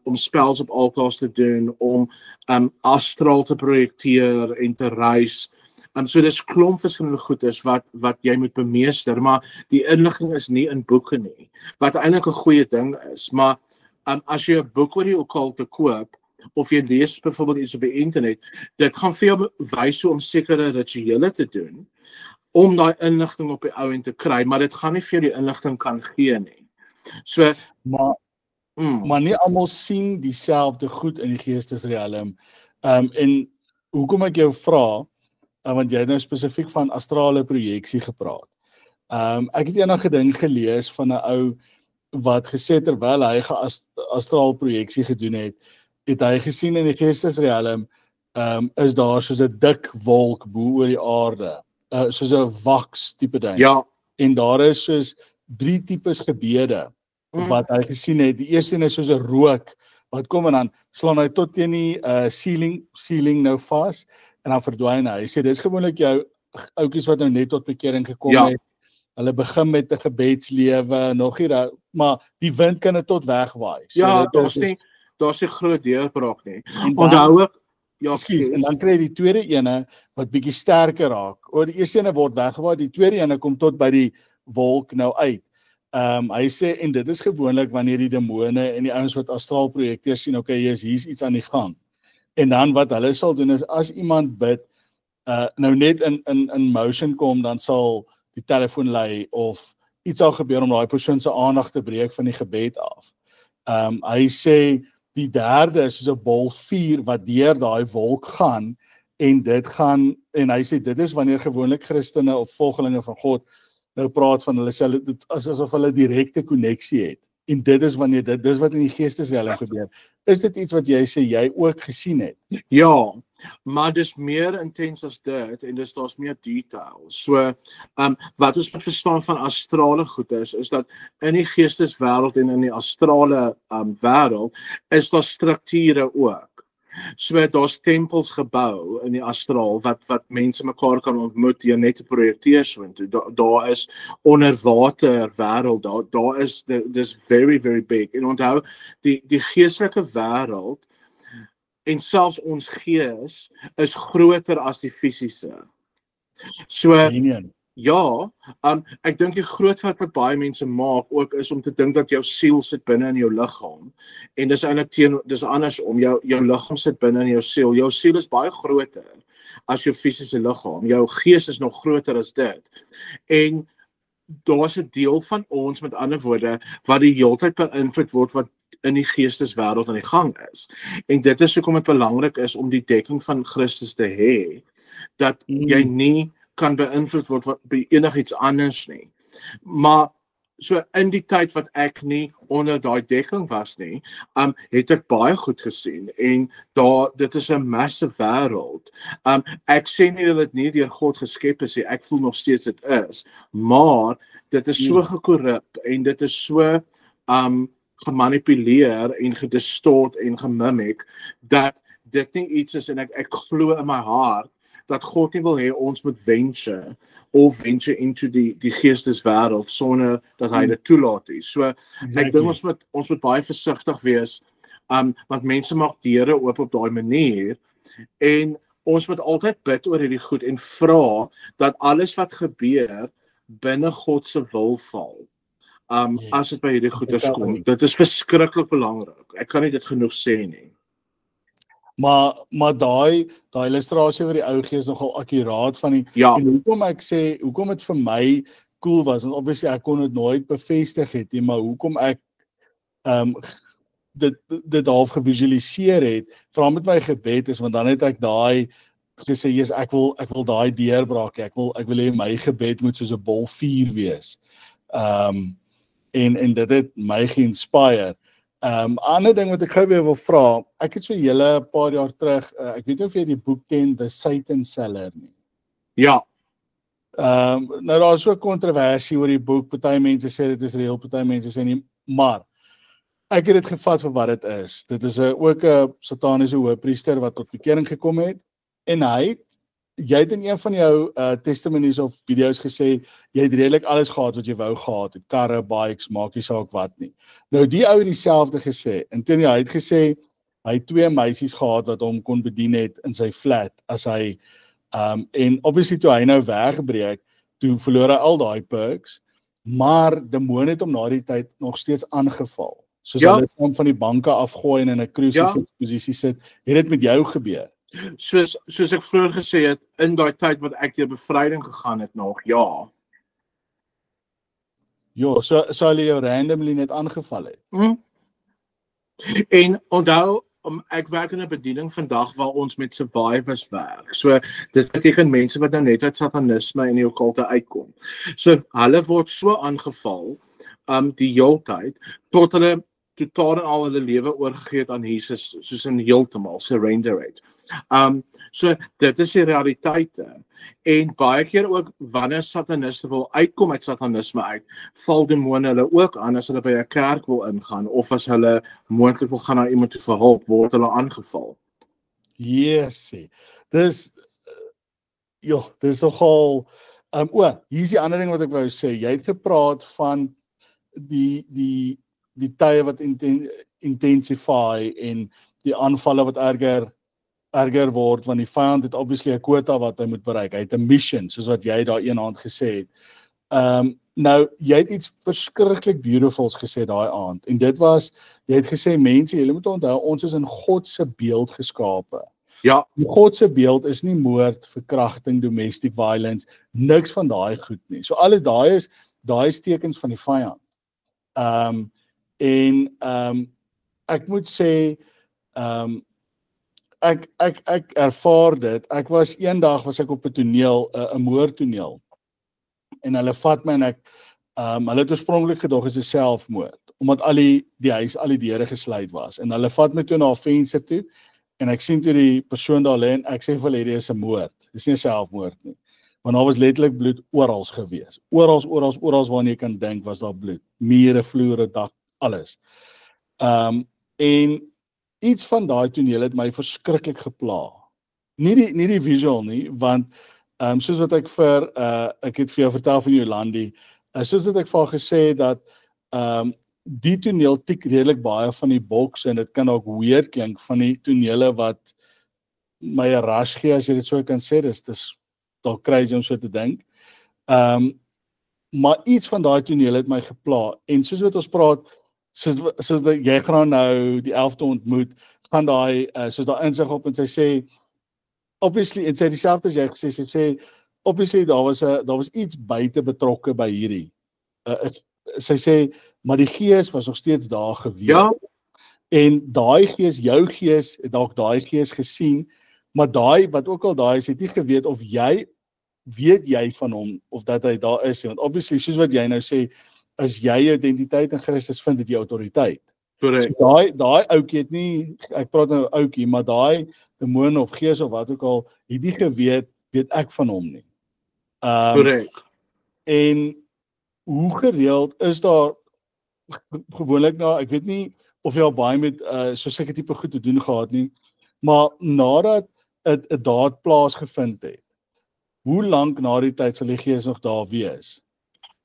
om spells op altars te doen, om astraal te projekteer en te reis. So dis klomp verskillende goedes wat jy moet bemeester, maar die inligting is nie in boeke nie, wat eintlik 'n goeie ding is, maar as jy 'n boek oor die okkulte koop, of jy lees byvoorbeeld iets op die internet, dit gaan vir jou wys hoe om sekere rituele te doen, om daai inligting op die ou end te kry, maar dit gaan nie vir jou die inligting kan gee nie. So, maar nie almal sien dieselfde goed in die geestesrealm. En hoekom ek jou vra, want jy het nou spesifiek van astrale projeksie gepraat. Ek het eendag 'n ding gelees van 'n ou wat gesê terwyl hy astraal projeksie gedoen het hy gesien in die geestesrealm is daar soos 'n dik wolk bo oor die aarde, soos 'n wax tipe ding. Ja. En daar is soos 3 tipes gebede wat hy gesien het. Die eerste een is soos 'n rook wat kom en dan slaan hy tot teen die ceiling nou vas en dan verdwyn hy. Hy sê dis gewoonlik jou ouetjies wat nou net tot bekering gekom het. Hulle begin met 'n gebedslewe, nog nie, maar die wind kan dit tot wegwaai. So daar's nie groot deurbraak nie. Onthou ook, en dan kry jy die tweede ene wat bietjie sterker raak. Die eerste ene word weggewaai, die tweede ene kom tot by die wolk nou uit. Hy sê, en dit is gewoonlik wanneer die demone en die ouens wat astraal projekteer sien, okay, hier's iets aan die gang. En dan wat hulle sal doen is, as iemand bid, nou net in motion kom, dan sal die telefoon lui, of iets sal gebeur om daai persoon se aandag te breek van die gebed af. Hy sê, die derde is soos 'n bol vuur wat deur daai wolk gaan, en hy sê, dit is wanneer gewoonlik Christene of volgelinge van God nou praat van hulle sê dit asof hulle direkte koneksie het. En dit is wanneer dis wat in die geestesrealm gebeur. Is dit iets wat jy sê jy ook gesien het? Ja, maar dis meer intens as dit en daar's meer detail. So, wat ons moet verstaan van astrale goedes is dat in die geesteswêreld en in die astrale wêreld is daar strukture ook. So daar's tempels gebou in die astraal wat mense mekaar kan ontmoet deur net te projekteer soontoe. Daar is onderwater wêreld, daar is dis very very big. En onthou die geestelike wêreld en selfs ons gees is groter as die fisiese. So ja, ek dink die groot fout wat baie mense maak ook is om te dink dat jou siel sit binne in jou liggaam. En dis eintlik dis andersom. Jou liggaam sit binne in jou siel. Jou siel is baie groter as jou fisiese liggaam. Jou gees is nog groter as dit. En daar's 'n deel van ons, met ander woorde, wat die heeltyd beïnvloed word wat in die geesteswêreld aan die gang is. En dit is hoekom dit belangrik is om die dekking van Christus te hê, dat jy nie kan beïnvloed word by enigiets anders nie. Maar so in die tyd wat ek nie onder daai dekking was nie, het ek baie goed gesien en dit is 'n massive wêreld. Ek sê nie dat dit nie deur God geskep is nie, ek voel nog steeds dit is, maar dit is so gekorrup en dit is so gemanipuleer en gedistort en gemimik dat dit nie iets is, en ek glo in my hart dat God nie wil hê ons moet venture into die geesteswêreld sonder dat hy dit toelaat nie. So ek dink ons moet baie versigtig wees, want mense maak deure oop op daai manier, en ons moet altyd bid oor hierdie goed en vra dat alles wat gebeur binne God se wil val. As dit by hierdie goeders kom. Dit is verskriklik belangrik. Ek kan nie dit genoeg sê nie. Maar daai illustrasie oor die ou gee is nogal akkuraat van die Ja. en hoekom dit vir my cool was, want obviously ek kon dit nooit bevestig het nie, maar hoekom ek dit half gevisualiseer het, veral met my gebed is, want dan het ek daai gesê, yes, ek wil daai deurbraak, ek wil hê my gebed moet soos 'n bol vuur wees. En dit het my ge-inspire. Ander ding wat ek gou weer wil vra, ek het so hele paar jaar terug, ek weet nie of jy die boek ken, The Satan Seller nie. Ja. Nou daar is so 'n kontroversie oor die boek, party mense sê dit is reël, party mense sê nie, maar ek het dit gevat vir wat dit is. Dit is ook 'n sataniese hoëpriester wat tot bekering gekom het, en jy het in een van jou testimonies of video's gesê, jy het redelik alles gehad wat jy wou gehad het, karre, bikes, maak nie saak wat nie. Nou die ou het dieselfde gesê, en teen hy het gesê, hy het 2 meisies gehad wat hom kon bedien het in sy flat, as hy, en obviously toe hy nou wegbreek, toe verloor hy al daai perks, maar demone het hom na die tyd nog steeds aangeval. Soos hulle hom van die banke afgooi en in 'n crucifix posisie sit, het dit met jou gebeur? Soos ek vroeër gesê het, in daai tyd wat ek deur bevryding gegaan het nog, ja. Ja, so hulle jou randomly net aangeval het. En onthou, ek werk in 'n bediening vandag waar ons met survivors werk. So dit beteken mense wat nou net uit satanisme en die okkulte uitkom. So hulle word so aangeval die hele tyd tot hulle totaal en al hulle lewe oorgegee het aan Jesus, soos in heeltemal surrender het. So dit is die realiteite. En baie keer ook wanneer sataniste wil uitkom uit satanisme uit, val demone hulle ook aan as hulle by 'n kerk wil ingaan of as hulle moontlik wil gaan na iemand toe vir hulp, word hulle aangeval. Yes. Dis nogal hier is die ander ding wat ek wou sê. Jy het gepraat van die tye wat intensify en die aanvalle wat erger word, want die vyand het obviously 'n quota wat hy moet bereik. Hy het 'n mission, soos wat jy daar eendag gesê het. Nou, jy het iets verskriklik beautifuls gesê daai aand, en dit was, jy het gesê, mense, julle moet onthou, ons is in God se beeld geskape. Ja. God se beeld is nie moord, verkrachting, domestic violence, niks van daai goed nie. So alles daai is tekens van die vyand. Ek moet sê, ek ervaar dit. Eendag was ek op 'n toneel, 'n moordtoneel. En hulle vat my en hulle het oorspronklik gedog is 'n selfmoord, omdat al die deure gesluit was. En hulle vat my toe na 'n venster toe en ek sien toe die persoon daar lê en ek sê vir hulle dit is 'n moord. Dis nie 'n selfmoord nie. Want daar was letterlik bloed oral gewees. Oral waarna jy kan dink was daar bloed. Mure, vloere, dak, alles. En iets van daai toneel het my verskriklik gepla. Nie die visual nie, want soos wat ek het vir jou vertel van Jolandi, soos wat ek vir haar gesê dat die toneel tik redelik baie van die boks en dit kan ook weird klink van die tonele wat my 'n rush gee, as jy dit so kan sê. Dis dalk crazy om so te dink. Maar iets van daai tonele het my gepla, en soos wat ons praat, soos dat jy gaan nou die 11de ontmoet, gaan daai soos daar insig op en sy sê obviously, en sy dieselfde as jy gesê, sy sê obviously daar was iets buite betrokke by hierdie. Sy sê, maar die gees was nog steeds daar gewees. Ja. En daai gees, jou gees, het dalk daai gees gesien, maar daai wat ook al daai is, het nie geweet of weet jy van hom of dat hy daar is, want obviously soos wat jy nou sê, as jy jou identiteit in Christus vind, het jy autoriteit. Correct. So daai ouetjie het nie, ek praat nou ouetjie, maar daai demoon of gees of wat ook al, het nie geweet ek van hom nie. Correct. En hoe gereeld is daar gewoonlik ek weet nie of jy al baie met so sulke tipe goed te doen gehad nie, maar nadat 'n daad plaasgevind het, hoe lank na die tyd sal die gees nog daar wees?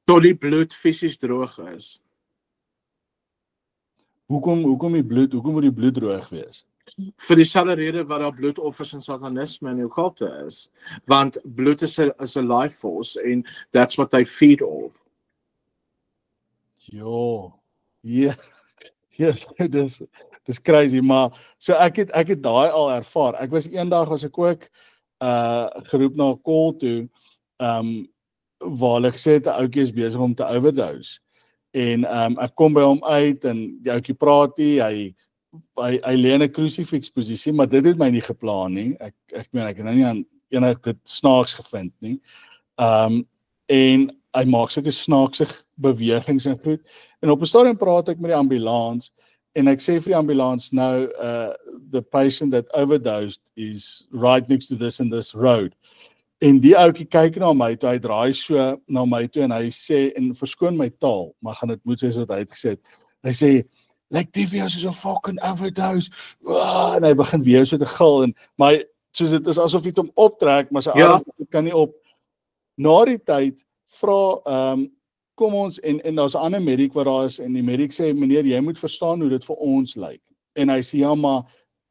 Tot die bloed fisies droog is. Hoekom moet die bloed droog wees? Vir dieselfde rede wat daar bloedoffers in satanisme en okkulte is. Want bloed is 'n life force and that's what they feed off. Jo. Ja. Yes, dis crazy, maar so ek het daai al ervaar. Ek was eendag was ek ook geroep na 'n call toe, waar hulle gesê het 'n ouetjie is besig om te overdose. En ek kom by hom uit en die ouetjie praat nie, hy lê in 'n crucifix posisie, maar dit het my nie geplan nie. Ek meen ek het nou nie aan enig dit snaaks gevind nie. En hy maak sulke snaakse bewegings en goed. En op 'n stadium praat ek met die ambulans en ek sê vir die ambulans nou the patient that overdosed is right next to this and this road. En die ouetjie kyk na my toe, hy draai so na my toe en hy sê, en verskoon my taal, maar gaan dit moet sê wat hy het gesê. Hy sê, like die video's is 'n fucking overdose. En hy begin weer so te gil en maar soos dit is asof iets hom optrek, maar sy adem kan nie op. Na die tyd vra kom ons en daar's 'n ander mediek wat daar is en die mediek sê meneer jy moet verstaan hoe dit vir ons lyk. En hy sê ja maar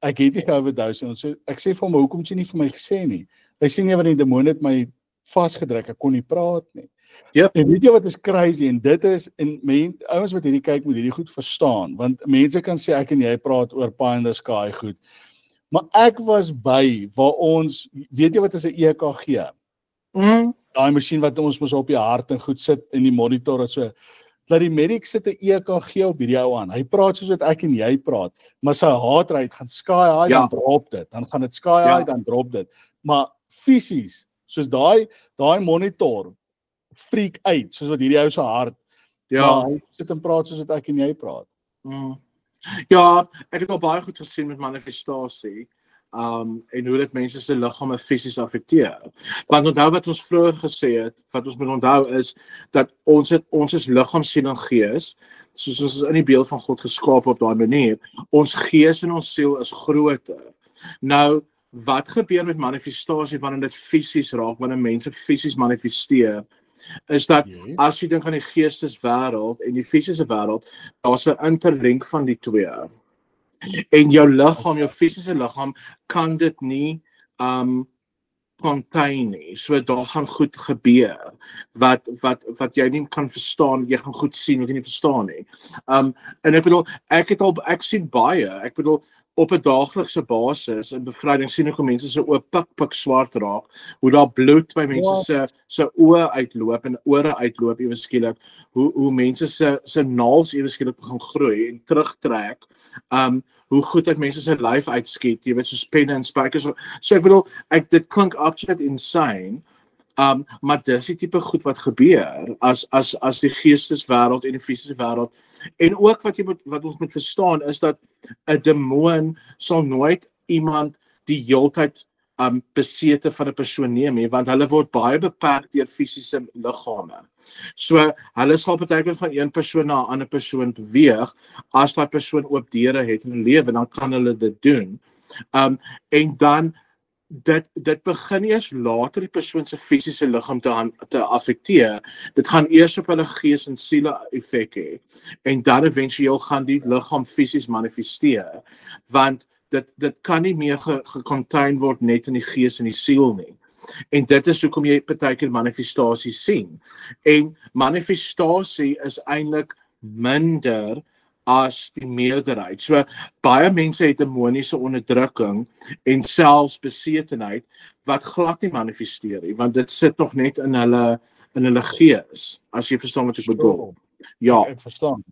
ek het nie overdose en ek sê vir hom hoekom het jy nie vir my gesê nie. Hy sê nee want die demoon het my vasgedruk, ek kon nie praat nie. Yep. En weet jy wat is crazy en dit is en ouens wat hierdie kyk moet hierdie goed verstaan want mense kan sê ek en jy praat oor pie in the sky goed. Maar ek was by waar ons weet jy wat is 'n EKG? Daai masjien wat ons mos op die hart en goed sit in die monitor en so. Dat die medic sit 'n EKG op hierdie ou aan. Hy praat soos wat ek en jy praat, maar sy heart rate gaan sky high dan drop dit. Dan gaan dit sky high dan drop dit. Maar fisies, soos daai monitor freak uit soos wat hierdie ou se hart. Ja, hy sit en praat soos wat ek en jy praat. Ja, ek het al baie goed gesien met manifestasie. En hoe dit mense se liggame fisies affekteer. Want onthou wat ons vroeër gesê het, wat ons moet onthou is dat ons is liggaam, siel en gees, soos ons is in die beeld van God geskaap op daai manier. Ons gees en ons siel is groter. Nou, wat gebeur met manifestasie wanneer dit fisies raak, wanneer mense fisies manifesteer? Is dat as jy dink aan die geesteswêreld en die fisiese wêreld, daar's 'n interlink van die twee. En jou liggaam, jou fisiese liggaam kan dit nie contain nie. So daar gaan goed gebeur wat jy nie kan verstaan, jy gaan goed sien wat jy nie verstaan nie. En ek bedoel ek sien baie. Ek bedoel op 'n daaglikse basis in bevryding sien ek hoe mense se oë pik swart raak, hoe daar bloed by mense se oë uitloop en ore uitloop ewe skielik, hoe mense se naels ewe skielik begin groei en terugtrek. Hoe goed dat mense se lyf uitskiet, jy weet soos penne en spykers. So ek bedoel, dit klink absoluut insane. Maar dis die tipe goed wat gebeur as die geesteswêreld en die fisiese wêreld. En ook wat ons moet verstaan is dat 'n demoon sal nooit iemand die heeltyd besete van 'n persoon neem nie, want hulle word baie beperk deur fisiese liggame. So hulle sal partykeer van een persoon na 'n ander persoon beweeg as daai persoon oop deure het in 'n lewe, dan kan hulle dit doen. En dan dit begin eers later die persoon se fisiese liggaam te affekteer. Dit gaan eers op hulle gees en siele effek hê. En dan eventueel gaan die liggaam fisies manifesteer. Want dit kan nie meer gecontain word net in die gees en die siel nie. En dit is hoekom jy partykeer manifestasie sien. En manifestasie is eintlik minder as die meerderheid. So baie mense het demoniese onderdrukking en selfs besetenheid wat glad nie manifesteer nie, want dit sit nog net in hulle gees, as jy verstaan wat ek bedoel. Ja, ek verstaan.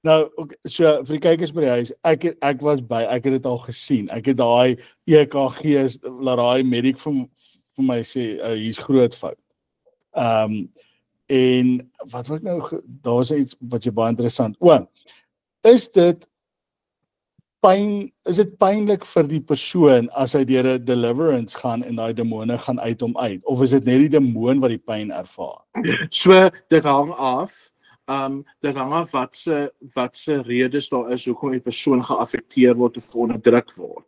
Nou, so vir die kykers by die huis, ek was by, ek het dit al gesien. Ek het daai EKG's, laat daai mediek vir my sê, hier's groot fout. En wat wil ek nou, daar is iets wat jy baie interessant. Is dit pynlik vir die persoon as hy deur 'n deliverance gaan en daai demone gaan uit hom uit? Of is dit net die demoon wat die pyn ervaar? So dit hang af. Dit hang af wat se redes daar is hoekom die persoon geaffekteer word of onderdruk word.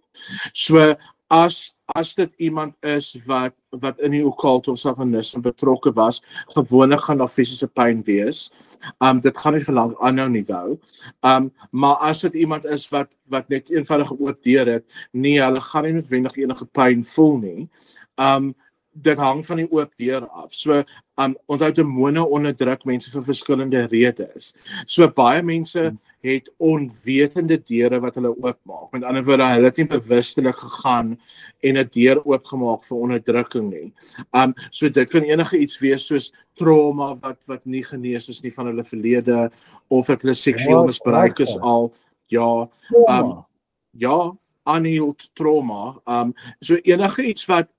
So as dit iemand is wat in die occult of satanisme betrokke was, gewoonlik gaan daar fisiese pyn wees. Dit gaan nie vir lank aanhou nie wou. Maar as dit iemand is wat net eenvoudig oop deur het, nee, hulle gaan nie noodwendig enige pyn voel nie. dit hang van die oop deur af. So onthou demone onderdruk mense vir verskillende redes. So baie mense het onwetende deure wat hulle oopmaak. Met ander woorde, hulle het nie bewustelik gegaan en 'n deur oopgemaak vir onderdrukking nie. So dit kan enige iets wees soos trauma wat nie genees is nie van hulle verlede, of dat hulle seksueel misbruik is al, ja, ja, unhealed trauma. So enige iets wat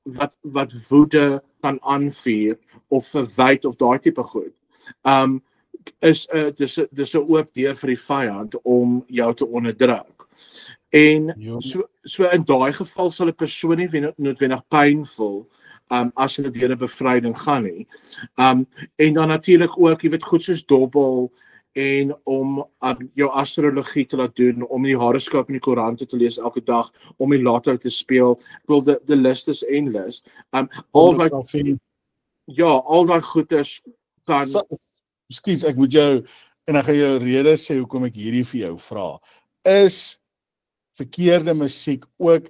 woede kan aanvuur of verwyd of daai tipe goed. Dis 'n oop deur vir die vyand om jou te onderdruk. En so in daai geval sal 'n persoon nie noodwendig pyn voel as hulle deur 'n bevryding gaan nie. En dan natuurlik ook, jy weet, goed soos dobbel en om jou astrologie te laat doen, om die horoskoop in die koerante te lees elke dag, om die lotto te speel. Ek wil the list is endless. Al daai goeders kan Ekskuus, ek moet jou, en ek gaan jou rede sê hoekom ek hierdie vir jou vra. Is verkeerde musiek ook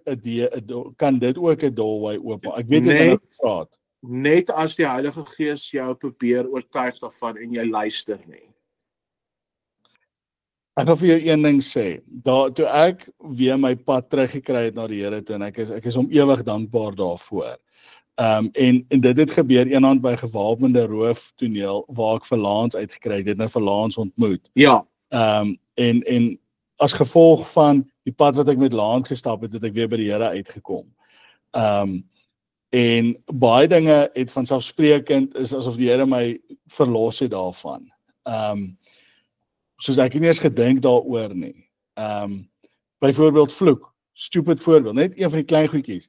kan dit ook 'n doorway oopmaak? Ek weet jy kan dit praat. Net as die Heilige Gees jou probeer oortuig daarvan en jy luister nie. Ek gaan vir jou een ding sê. Toe ek weer my pad teruggekry het na die Here toe, en ek is hom ewig dankbaar daarvoor. En dit het gebeur eendag by gewapende rooftoneel waar ek vir Lance uitgekry het, nou vir Lance ontmoet. Ja. En as gevolg van die pad wat ek met Lance gestap het ek weer by die Here uitgekom. En baie dinge het vanselfsprekend is asof die Here my verlos het daarvan. Soos ek nie eens gedink daaroor nie. Byvoorbeeld vloek, stupid voorbeeld, net een van die klein goedjies.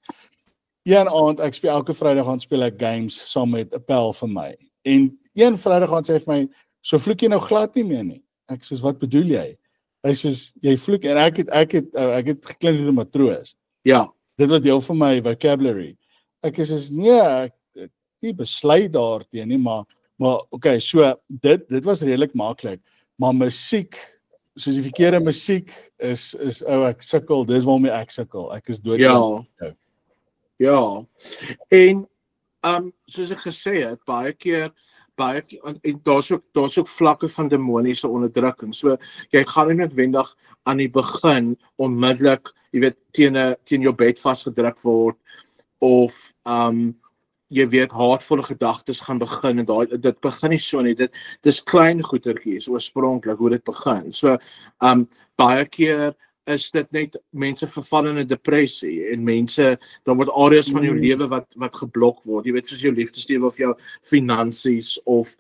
Een aand, ek speel elke Vrydag aan speel ek games saam met 'n pel vir my. En een Vrydag aan sê hy vir my, "So vloek jy nou glad nie meer nie." Ek soos, "Wat bedoel jy?" Hy soos, "Jy vloek," en ek het geklink soos 'n matroos. Ja. Dit was deel van my vocabulary. Ek is soos, "Nee, ek het nie besluit daarteen nie, maar okay, so dit was redelik maklik. Maar musiek, soos die verkeerde musiek is ek sukkel, dis waarmee ek sukkel. Ek is dood. Ja. En soos ek gesê het, baie keer en daar's ook vlakke van demoniese onderdrukking. So jy gaan nie noodwendig aan die begin onmiddellik, jy weet, teen jou bed vasgedruk word, of jy weet, haatvolle gedagtes gaan begin, en dit begin nie so nie. Dis klein goetertjies oorspronklik hoe dit begin. So baie keer is dit net mense verval in 'n depressie, en daar word areas van jou lewe wat geblok word. Jy weet, soos jou liefdeslewe of jou finansies of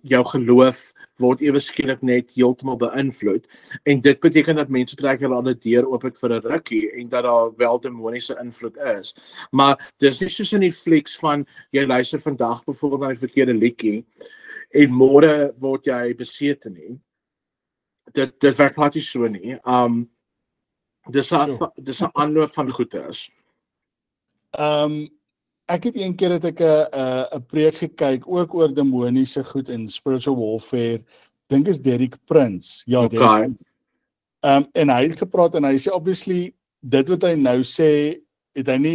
jou geloof word ewe skielik net heeltemal beïnvloed. En dit beteken dat mense baie keer al 'n deur oop het vir 'n rukkie en dat daar wel demoniese invloed is. Maar dis nie soos in die flieks van jy luister vandag byvoorbeeld na die verkeerde liedjie en môre word jy besete nie. Dit werk glad nie so nie. Dis 'n aanloop van goeders. Ek het een keer 'n preek gekyk ook oor demoniese goed en spiritual warfare. Dink is Derek Prince. Ja, okay. En hy het gepraat en hy sê obviously dit wat hy nou sê,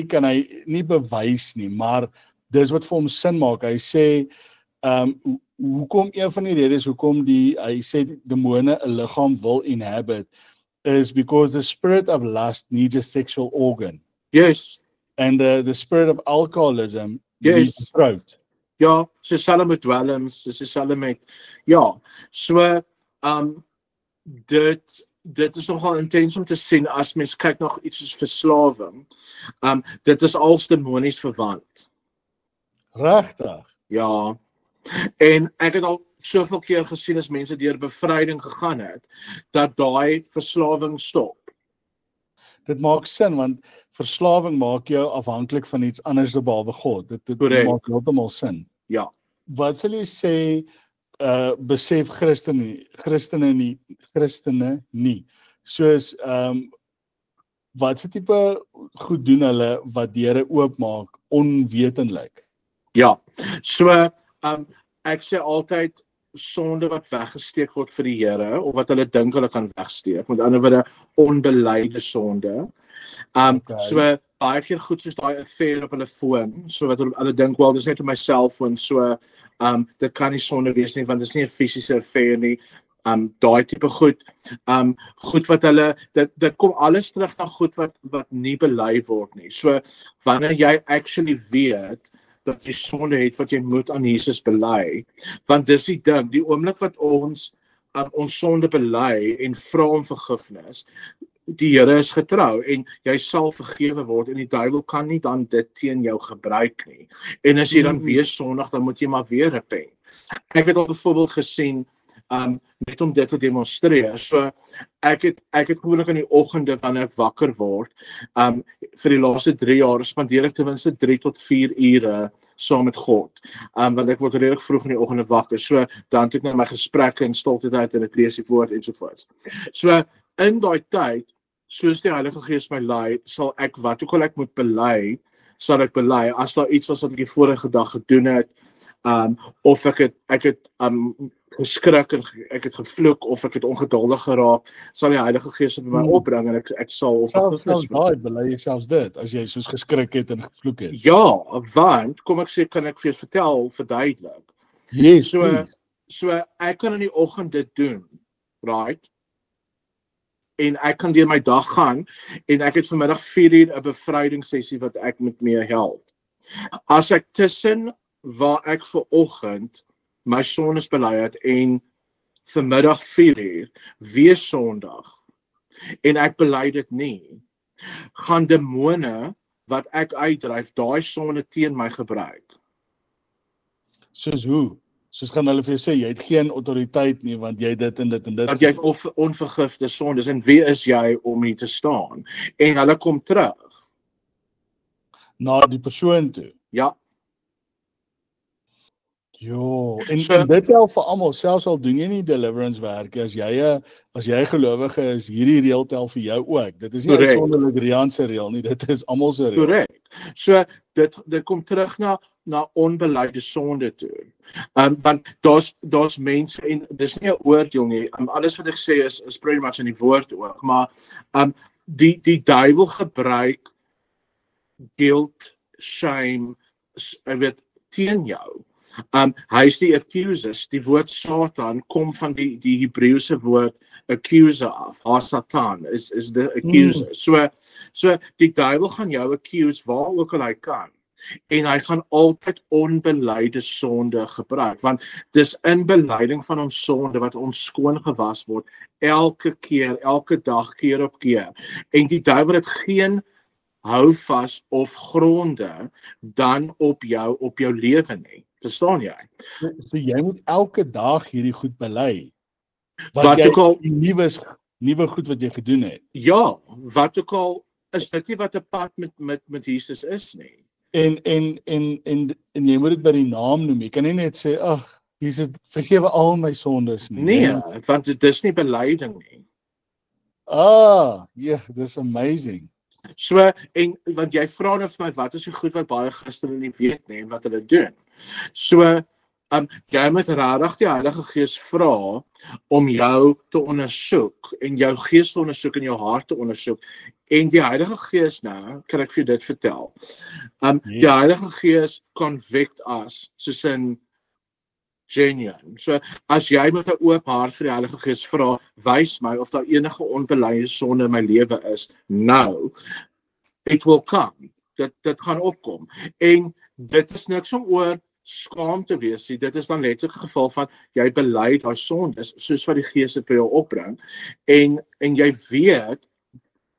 kan hy nie bewys nie, maar dis wat vir hom sin maak. Hy sê hoekom een van die redes hoekom hy sê demone 'n liggaam wil inhabit is because the spirit of lust needs a sexual organ. Yes. And the spirit of alcoholism needs a throat. Ja, so selfs met dwelms, selfs met ja. So dit is nogal intens om te sien as mens kyk na iets soos verslawing. Dit is als demonies verwant. Regtig? Ja. En ek het al soveel keer gesien as mense deur bevryding gegaan het, dat daai verslawing stop. Dit maak sin, want verslawing maak jou afhanklik van iets anders behalwe God. Dit maak heeltemal sin. Ja. Wat sal jy sê, besef Christene nie, soos, wat se tipe goed doen hulle wat deure oopmaak, onwetendlik? Ja, so, ek sê altyd, sonde wat weggesteek word vir die Here, of wat hulle dink hulle kan wegsteek, met ander woorde, onbeleide sonde. Okay. So, baie keer goed soos daai affair op hulle foon, so wat hulle dink, wel, dis net op my selfoon, so dit kan nie sonde wees nie, want dit is nie 'n fisiese affair nie. Daai tipe goed, goed wat hulle, dit kom alles terug na goed wat nie bely word nie. So, wanneer jy actually weet, dat jy sonde het wat jy moet aan Jesus bely, want dis die ding, die oomblik wat ons sonde bely en vra om vergifnis, die Here is getrou en jy sal vergewe word en die duiwel kan nie dan dit teen jou gebruik nie. En as jy dan weer sondig, dan moet jy maar weer repent. Ek het al byvoorbeeld gesien, net om dit te demonstreer. So ek het gewoonlik in die oggende wanneer ek wakker word, vir die laaste 3 jaar spandeer ek ten minste 3 tot 4 ure saam met God. Want ek word redelik vroeg in die oggende wakker. So dan het ek nou my gesprekke in stilte tyd en ek lees die woord ensovoorts. So in daai tyd, soos die Heilige Gees my lei, sal ek wat ook al ek moet bely, sal ek bely. As daar iets was wat ek die vorige dag gedoen het, of ek het geskrik en ek het gevloek of ek het ongeduldig geraak, sal die Heilige Gees op my opbring en ek sal selfs daai bely jy selfs dit as jy soos geskrik het en gevloek het. Ja, want kom ek sê kan ek vir jou verduidelik. Yes, so ek kan in die oggend dit doen, right? En ek kan deur my dag gaan en ek het vanmiddag 4 uur 'n bevrydingssessie wat ek met mee help. As ek tussen waar ek vir oggend my sondes bely het en vanmiddag 4 uur weer Sondag en ek bely dit nie, gaan demone wat ek uitdryf daai sonde teen my gebruik. Soos hoe? Soos gaan hulle vir jou sê jy het geen autoriteit nie want jy dit en dit en dit. Want jy het onvergifte sondes en wie is jy om hier te staan? En hulle kom terug na die persoon toe. Ja. Jo, en dit tel vir almal, selfs al doen jy nie deliverance werk, as jy gelowige is, hierdie reël tel vir jou ook. Dit is nie uitsonderlik Riaanse reël nie, dit is almal se reël. Korrek. So dit kom terug na onbelyde sonde toe. Want daar's mense en dis nie 'n oordeel nie. Alles wat ek sê is pretty much in die woord ook, maar die duiwel gebruik guilt, shame, teen jou. Hy is die accuser. Die woord Satan kom van die Hebreëse woord accuser af. Ha-Satan is the accuser. So die duiwel gaan jou accuse waar ook al hy kan. En hy gaan altyd onbelyde sonde gebruik, want dis in belyding van ons sonde wat ons skoon gewas word, elke keer, elke dag, keer op keer. En die duiwel het geen houvas of gronde dan op jou lewe nie. Verstaan jy? So jy moet elke dag hierdie goed bely. Wat ook al die nuwe goed wat jy gedoen het. Ja, wat ook al is dit nie wat 'n pad met Jesus is nie. En jy moet dit by die naam noem. Jy kan nie net sê, ag, Jesus, vergewe al my sondes nie. Nee, want dit is nie belyding nie. Yeah, dis amazing. So, want jy vra nou vir my, wat is die goed wat baie Christene nie weet nie, en wat hulle doen? So, jy moet regtig die Heilige Gees vra om jou te ondersoek, en jou gees te ondersoek, en jou hart te ondersoek, en die Heilige Gees nou, kan ek vir dit vertel, die Heilige Gees convict us, soos in genuine. So, as jy met 'n oop hart vir die Heilige Gees vra, wys my of daar enige onbelyde sonde in my lewe is, nou, it will come. Dit gaan opkom. En dit is niks om oor skaam te wees nie. Dit is dan letterlik 'n geval van, jy bely daai sondes, soos wat die Gees dit by jou opbring, en jy weet,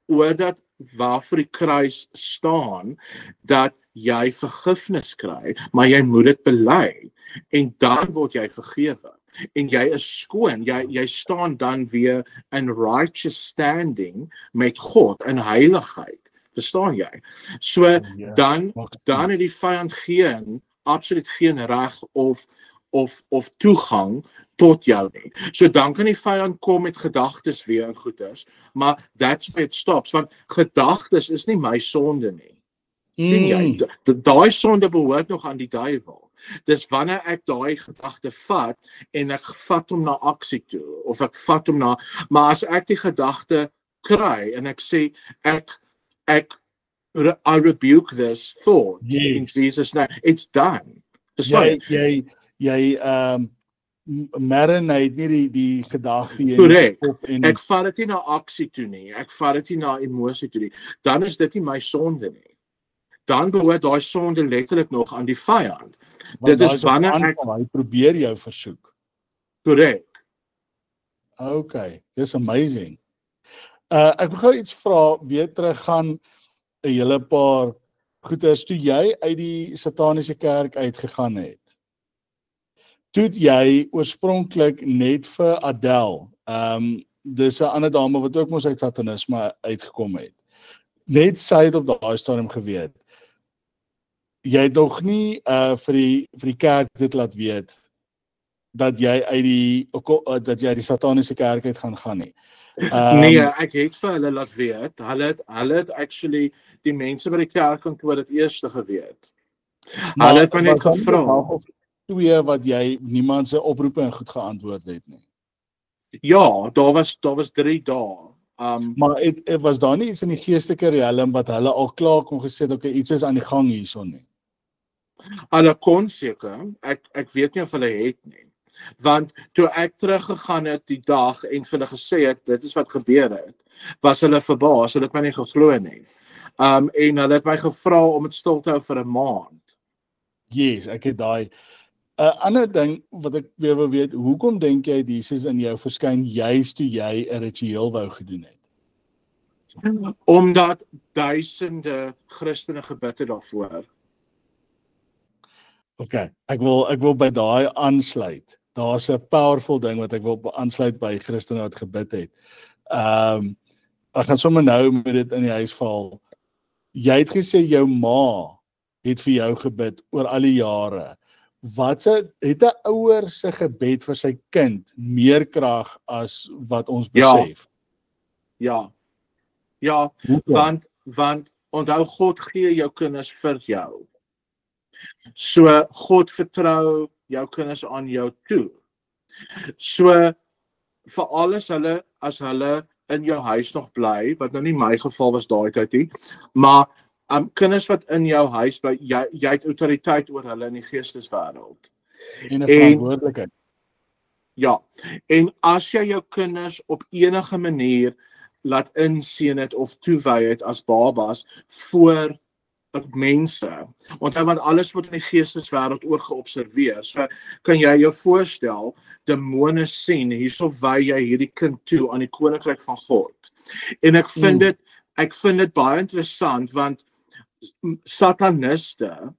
oor dat waarvoor die kruis staan, dat jy vergifnis kry, maar jy moet dit bely, en dan word jy vergewe, en jy is skoon, jy staan dan weer in righteous standing met God, in heiligheid, verstaan jy? So, dan het die vyand absoluut geen reg of toegang tot jou nie. So dan kan die vyand kom met gedagtes weer en goeders, maar that's where it stops, want gedagtes is nie my sonde nie. Sien jy, daai sonde behoort nog aan die duiwel. Dis wanneer ek daai gedagte vat, en ek vat hom na aksie toe, of ek vat hom na, maar as ek die gedagte kry, en ek sê, ek I rebuke this thought in Yes. Jesus' name. It's done. Dis fyn. Jy marinate nie die gedagte in Korrek. jou kop en Ek vat dit nie na aksie toe nie. Ek vat dit nie na emosie toe nie. Dan is dit nie my sonde nie. Dan behoort daai sonde letterlik nog aan die vyand. want Dit is daai op wanneer ek aanval, hy probeer jou versoek. korrek. Okay, dis amazing. Ek wil gou iets vra, weer teruggaan 'n hele paar goeters toe jy uit die sataniese kerk uitgegaan het. Toe het jy oorspronklik net vir Adele, dis 'n ander dame wat ook mos uit satanisme uitgekom het. Net sy het op daai stadium geweet. Jy het nog nie vir die kerk dit laat weet dat jy uit die sataniese kerk uit gaan nie. Nee, ek het vir hulle laat weet. Hulle het actually die mense by die kerkkantoor dit eers geweet. Hulle het my net gevra. Twee wat jy niemand se oproepe en goed geantwoord het nie. Ja, daar was 3 dae. Maar was daar nie iets in die geestelike riem wat hulle al klaar kon gesê het, okay, iets is aan die gang hierson nie. Hulle kon seker, ek weet nie of hulle het nie. Want toe ek teruggegaan het die dag en vir hulle gesê het dit is wat gebeur het, was hulle verbaas, hulle het my nie geglo nie. En hulle het my gevra om dit stil te hou vir 'n maand. Yes, ek het daai. 'n Ander ding wat ek weer wil weet, hoekom dink jy Jesus in jou verskyn juis toe jy 'n ritueel wou gedoen het? Omdat duisende Christene gebid het daarvoor. Okay, ek wil by daai aansluit. Daar's 'n powerful ding wat ek wil aansluit by Christene wat gebid het. Ek gaan sommer nou met dit in die huis val. Jy het gesê jou ma het vir jou gebid oor al die jare. Het 'n ouer se gebed vir sy kind meer krag as wat ons besef? Ja, want onthou God gee jou kinders vir jou. So God vertrou jou kinders aan jou toe. So vir alles as hulle in jou huis nog bly, wat nou nie my geval was daai tyd nie, maar kinders wat in jou huis bly, jy het autoriteit oor hulle in die geesteswêreld. En 'n verantwoordelikheid. Ja, en as jy jou kinders op enige manier laat inseën het of toewy het as babas voor mense, want alles word in die geesteswêreld ook geobserveer. So kan jy jou voorstel, demone sien, hierso wy jy hierdie kind toe aan die koninkryk van God. En ek vind dit baie interessant, want sataniste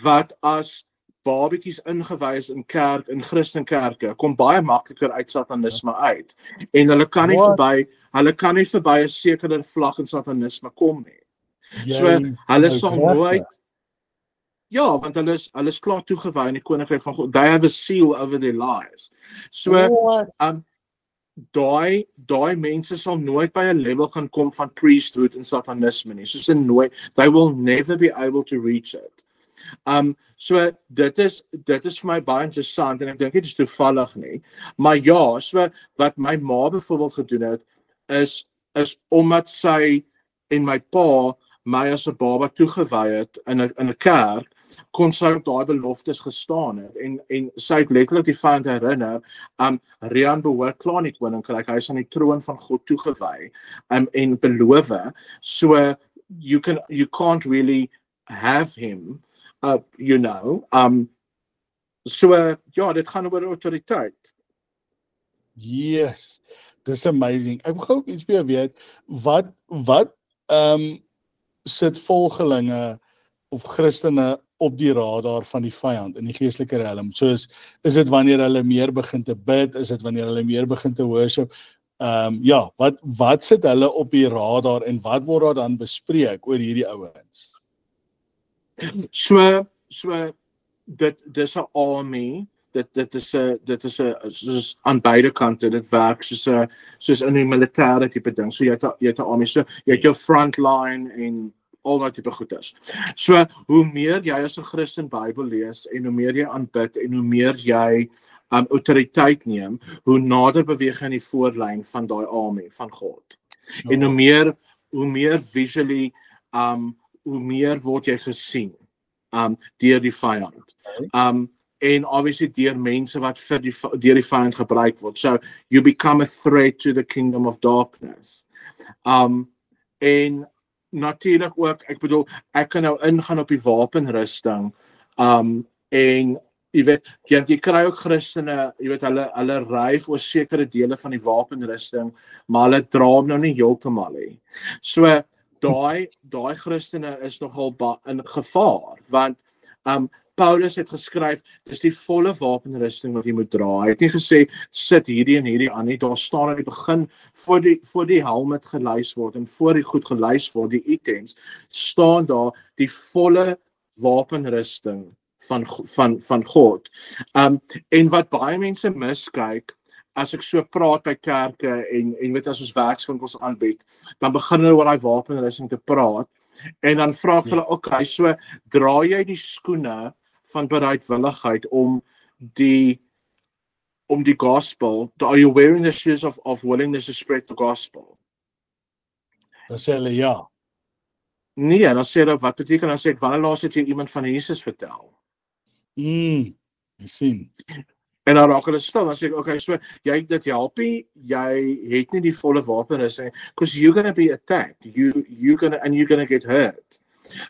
wat as babetjies ingewy is in Christenkerke, kom baie makliker uit satanisme uit. En hulle kan nie verby 'n sekere vlak in satanisme kom nie. So hulle sal nooit, ja, want hulle is klaar toegewy in die koninkryk van God. They have a seal over their lives. So daai mense sal nooit by 'n level gaan kom van priesthood en satanisme nie. Soos in nooit, they will never be able to reach it. So dit is vir my baie interessant en ek dink dit is toevallig nie. Maar ja, so wat my ma byvoorbeeld gedoen het is omdat sy en my pa my as 'n baba toegewy het in 'n kerk, kon sy op daai beloftes gestaan het en sy het letterlik die vyand herinner, Rian behoort klaar nie koninkryk, hy is aan die troon van God toegewy, en beloof, so you can't really have him, so ja, dit gaan oor autoriteit. Yes, dis amazing. Ek wil gou iets by jou weet, wat sit volgelinge of Christene op die radar van die vyand in die geestelike riem? Soos, is dit wanneer hulle meer begin te bid, is dit wanneer hulle meer begin te worship? Ja, wat sit hulle op die radar en wat word daar dan bespreek oor hierdie ouens? So dis 'n army. Dit is soos aan beide kante, dit werk soos in die militêre tipe ding. So jy het 'n army, so jy het jou frontline en al daai tipe goeders. So hoe meer jy as 'n Christen Bybel lees en hoe meer jy aanbid en hoe meer jy autoriteit neem, hoe nader beweeg jy in die voorlyn van daai army van God. En hoe meer visually hoe meer word jy gesien deur die vyand. En obviously deur mense wat deur die vyand gebruik word. So you become a threat to the kingdom of darkness. En natuurlik ook, ek bedoel, ek kan nou ingaan op die wapenrusting. En jy weet, jy kry ook Christene, jy weet, hulle ryf oor sekere dele van die wapenrusting, maar hulle dra hom nou nie heeltemal nie. So daai Christene is nogal in gevaar, want Paulus het geskryf, dis die volle wapenrusting wat jy moet dra. Hy het nie gesê, sit hierdie en hierdie aan nie, daar staan aan die begin, voor die helmet gelys word, en voor die goed gelys word, die items, staan daar die volle wapenrusting van God. En wat baie mense miskyk, as ek so praat by kerke, en weet as ons werkswinkels aanbied, dan begin hulle oor die wapenrusting te praat, en dan vra ek vir hulle, okay, so dra jy die skoene van bereidwilligheid om die gospel, are you wearing the shoes of willingness to spread the gospel? Dan sê hulle ja. Nee, dan sê hulle, wat beteken, dan sê ek, wanneer laas het jy iemand van Jesus vertel? Jy sien. En dan raak hulle stil, dan sê ek, okay, so, dit help nie, jy het nie die volle wapenrusting, because you're gonna be attacked, you're gonna get hurt.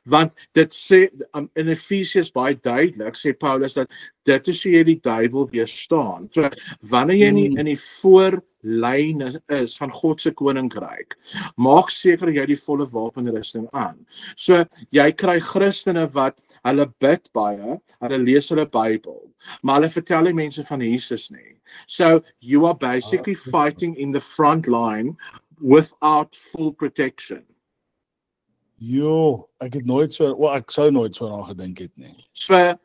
Want dit sê, in Efesiërs baie duidelik, sê Paulus, dat dit is hoe jy die duiwel weerstaan. So, wanneer jy nie in die voorlyn is van God se koninkryk, maak seker jy die volle wapenrusting aan. So, jy kry Christene wat, hulle bid baie, hulle lees hulle Bybel, maar hulle vertel die mense van Jesus nie. So, you are basically fighting in the front line without full protection. Ek sou nooit so aan gedink het nie. So,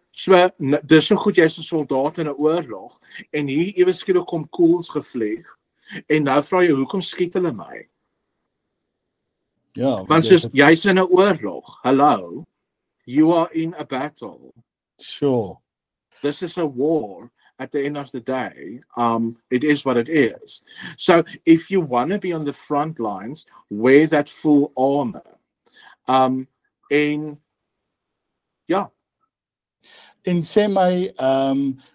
dis so goed jy's 'n soldaat in 'n oorlog, en hier ewe skielik kom koels gevlieg, en nou vra jy, hoekom skiet hulle my? Ja, want jy's in 'n oorlog, hello, you are in a battle. Sure. This is a war. At the end of the day, it is what it is. So, if you want to be on the front lines, wear that full armor. En sê my,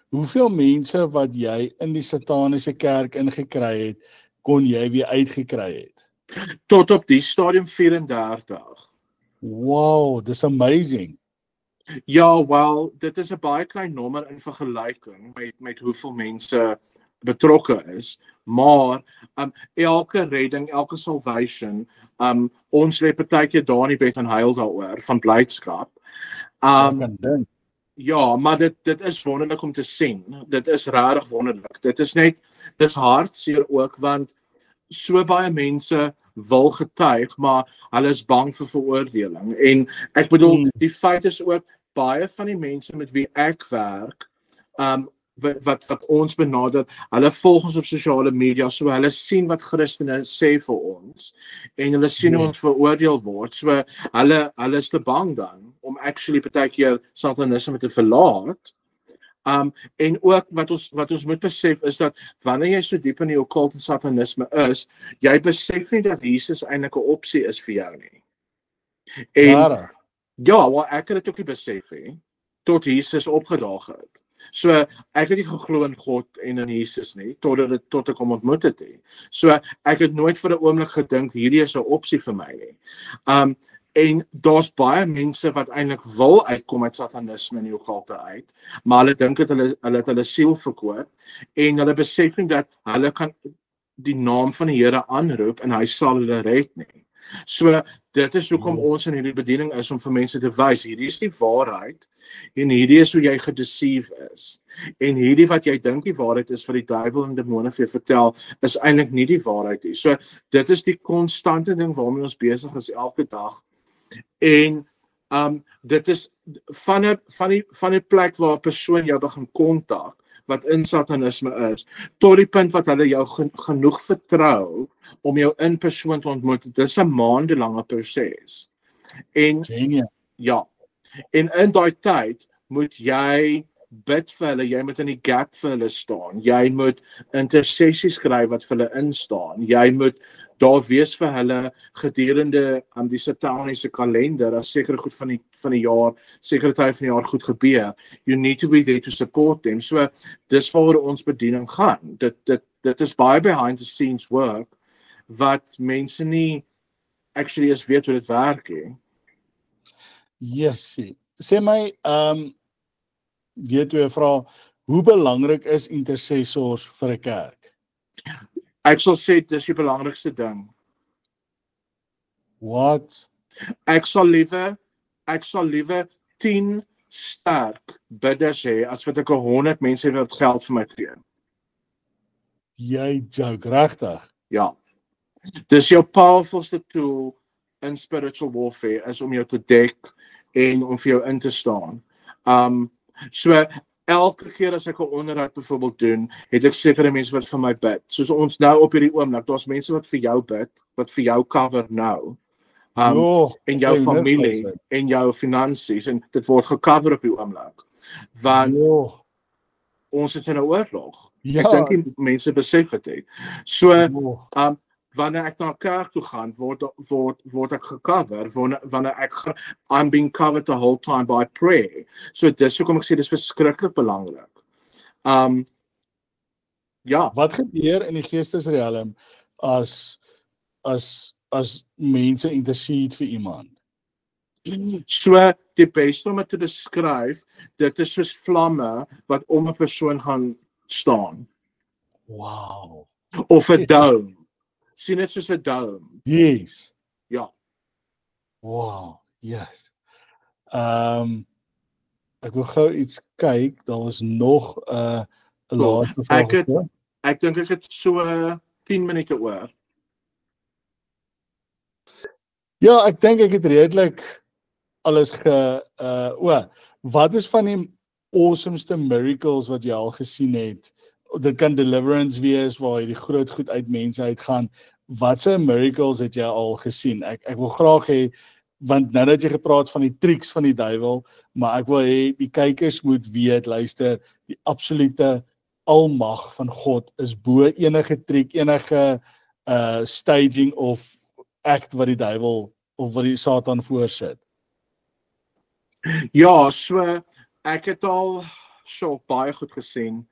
hoeveel mense wat jy in die sataniese kerk ingekry het, kon jy weer uitgekry het? Tot op die stadium 34. Wow, dis amazing. Ja, wel, dit is 'n baie klein nommer in vergelyking met hoeveel mense betrokke is, maar elke redding, elke salvation, ons lê partykeer daar in die bed en huil daaroor van blydskap. Ja, maar dit is wonderlik om te sien. Dit is regtig wonderlik. Dis hartseer ook, want so baie mense wil getuig, maar hulle is bang vir veroordeling. En ek bedoel, die feit is ook, baie van die mense met wie ek werk, wat ons benader, hulle volg ons op sosiale media, so hulle sien wat Christene sê vir ons, en hulle sien hoe ons veroordeel word, so hulle is te bang dan, om actually partykeer satanisme te verlaat. En ook wat ons moet besef is dat, wanneer jy so diep in die okkulte satanisme is, jy besef nie dat Jesus eintlik 'n opsie is vir jou nie. En ja, wel, ek het dit ook nie besef nie, tot Jesus opgedaag het. So, ek het nie geglo in God en in Jesus nie, tot ek hom ontmoet het nie. So, ek het nooit vir 'n oomblik gedink, hierdie is 'n opsie vir my nie. En daar's baie mense wat eintlik wil uitkom uit satanisme en die okkulte uit, maar hulle dink dat hulle het hulle siel verkoop, en hulle besef nie dat hulle kan die naam van die Here aanroep, en hy sal hulle red nie. So, dit is hoekom ons in hierdie bediening is, om vir mense te wys, hierdie is die waarheid, en hierdie is hoe jy gedeceive is. En hierdie wat jy dink die waarheid is, wat die duiwel en demone vir jou vertel, is eintlik nie die waarheid nie. So, dit is die konstante ding waarmee ons besig is elke dag. En dit is van die plek waar 'n persoon jou begin kontak, wat in satanisme is, tot die punt wat hulle jou genoeg vertrou om jou in persoon te ontmoet. Dit is 'n maandelange proses. En ja, en in daai tyd moet jy bid vir hulle, jy moet in die gap vir hulle staan, jy moet intersessies skryf wat vir hulle instaan, jy moet daar wees vir hulle gedurende die sataniese kalender, as sekere goed van die jaar, sekere tye van die jaar goed gebeur. You need to be there to support them. So, dis waaroor ons bediening gaan. Dit is baie behind the scenes work, wat mense nie actually eens weet hoe dit werk, hè. Yes, sê my, weet jy vra, hoe belangrik is intercessors vir 'n kerk? Ek sal sê, dis die belangrikste ding. What? Ek sal liewer 10 sterk bidders hê, as wat ek 100 mense wat geld vir my gee. Jy joke, regtig? Ja. Dis jou powerfulste tool in spiritual warfare, is om jou te dek en om vir jou in te staan. So, elke keer as ek 'n onderhoud byvoorbeeld doen, het ek sekere mense wat vir my bid. Soos ons nou op hierdie oomblik, daar's mense wat vir jou bid, wat vir jou cover nou. En jou familie, en jou finansies, en dit word gecover op die oomblik. Want ons is in 'n oorlog. Ja. Ek dink die mense besef dit. So, wanneer ek na 'n kerk toe gaan, word ek gecover, wanneer I'm being covered the whole time by prayer. So dis hoekom ek sê dis verskriklik belangrik. Ja. Wat gebeur in die geestesriem as mense intercede vir iemand? So, die beste om dit te beskryf, dit is soos vlamme wat om 'n persoon gaan staan. Wow. Of 'n dome. Sien dit soos 'n dome. Yes. Ja. Wow, yes. Ek wil gou iets kyk, daar was nog 'n laaste vraag. Ek dink ek het so 10 minute oor. Ja, ek dink ek het redelik alles wat is van die awesomeste miracles wat jy al gesien het? Dit kan deliverance wees, waar jy die groot goed uit mense uitgaan. Watse miracles het jy al gesien? Ek wil graag hê, want nou dat jy gepraat van die tricks van die duiwel, maar ek wil hê die kykers moet weet, luister, die absolute almag van God is bo enige trick, enige staging of act wat die duiwel of wat die Satan voorsit. Ja, so ek het al baie goed gesien.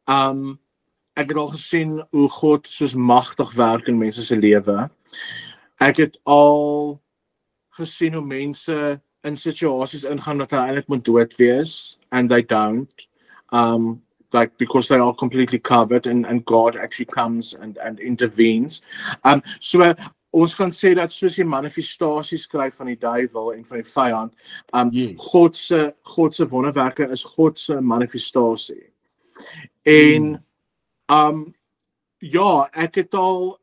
Ek het al gesien hoe God soos magtig werk in mense se lewe. Ek het al gesien hoe mense in situasies ingaan wat hulle eintlik moet dood wees, and they don't. Because they are completely covered and God actually comes and intervenes. So ons kan sê dat soos jy manifestasies skryf van die duiwel en van die vyand, yes. God se wonderwerke is God se manifestasie. En ja, ek het al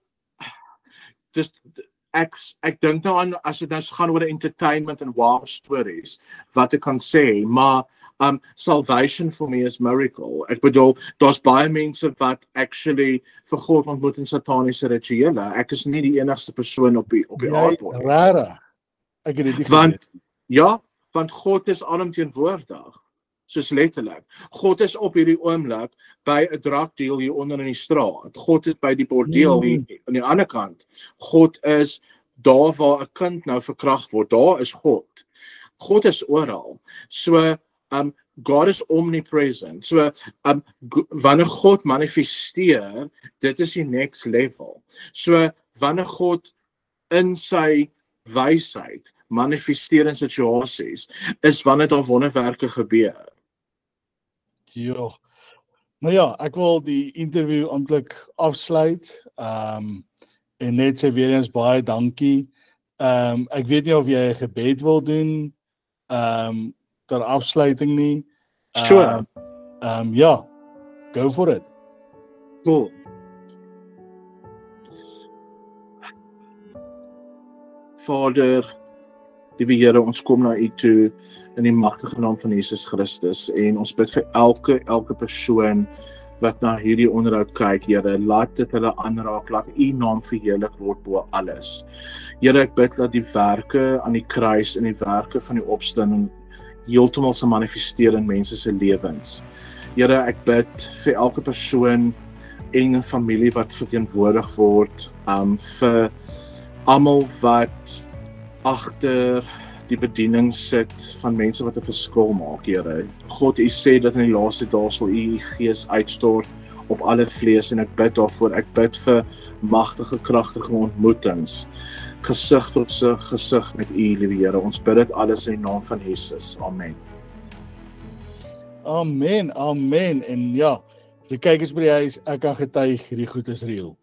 ek dink nou aan, as dit nou gaan oor entertainment en wow stories, wat ek kan sê, maar salvation for me is miracle. Ek bedoel, daar's baie mense wat actually vir God ontmoet in sataniese rituele. Ek is nie die enigste persoon op die aardbol. Rare. Ek het dit geweet. Want God is alomteenwoordig. Soos letterlik. God is op hierdie oomblik by 'n drugdeal hier onder in die straat. God is by die bordeel hier aan die ander kant. God is daar waar 'n kind nou verkragt word. Daar is God. God is oral. So God is omnipresent. So wanneer God manifesteer, dit is die next level. So wanneer God in sy wysheid manifesteer in situasies, is wanneer daar wonderwerke gebeur. Ja. Nou ja, ek wil die interview amptelik afsluit. En net sê weer eens baie dankie. Ek weet nie of jy 'n gebed wil doen. Ter afsluiting nie. Sure. Ja, go for it. Cool. Vader, liewe Here, ons kom na U toe in die magtige naam van Jesus Christus en ons bid vir elke persoon wat na hierdie onderhoud kyk, Here, laat dit hulle aanraak, laat U naam verheerlik word bo alles. Here, ek bid dat die werke aan die kruis en die werke van die opstanding heeltemal se manifesteer in mense se lewens. Here, ek bid vir elke persoon en 'n familie wat verteenwoordig word, vir almal wat agter die bediening sit van mense wat 'n verskil maak, Here. God, U sê dat in die laaste dae sal U Gees uitstort op alle vlees en ek bid daarvoor. Ek bid vir magtige, kragtige ontmoetings, gesig tot gesig met U, liewe Here. Ons bid dit alles in die naam van Jesus. Amen. Amen, amen. En ja, die kykers by die huis, ek kan getuig, hierdie goed is reël.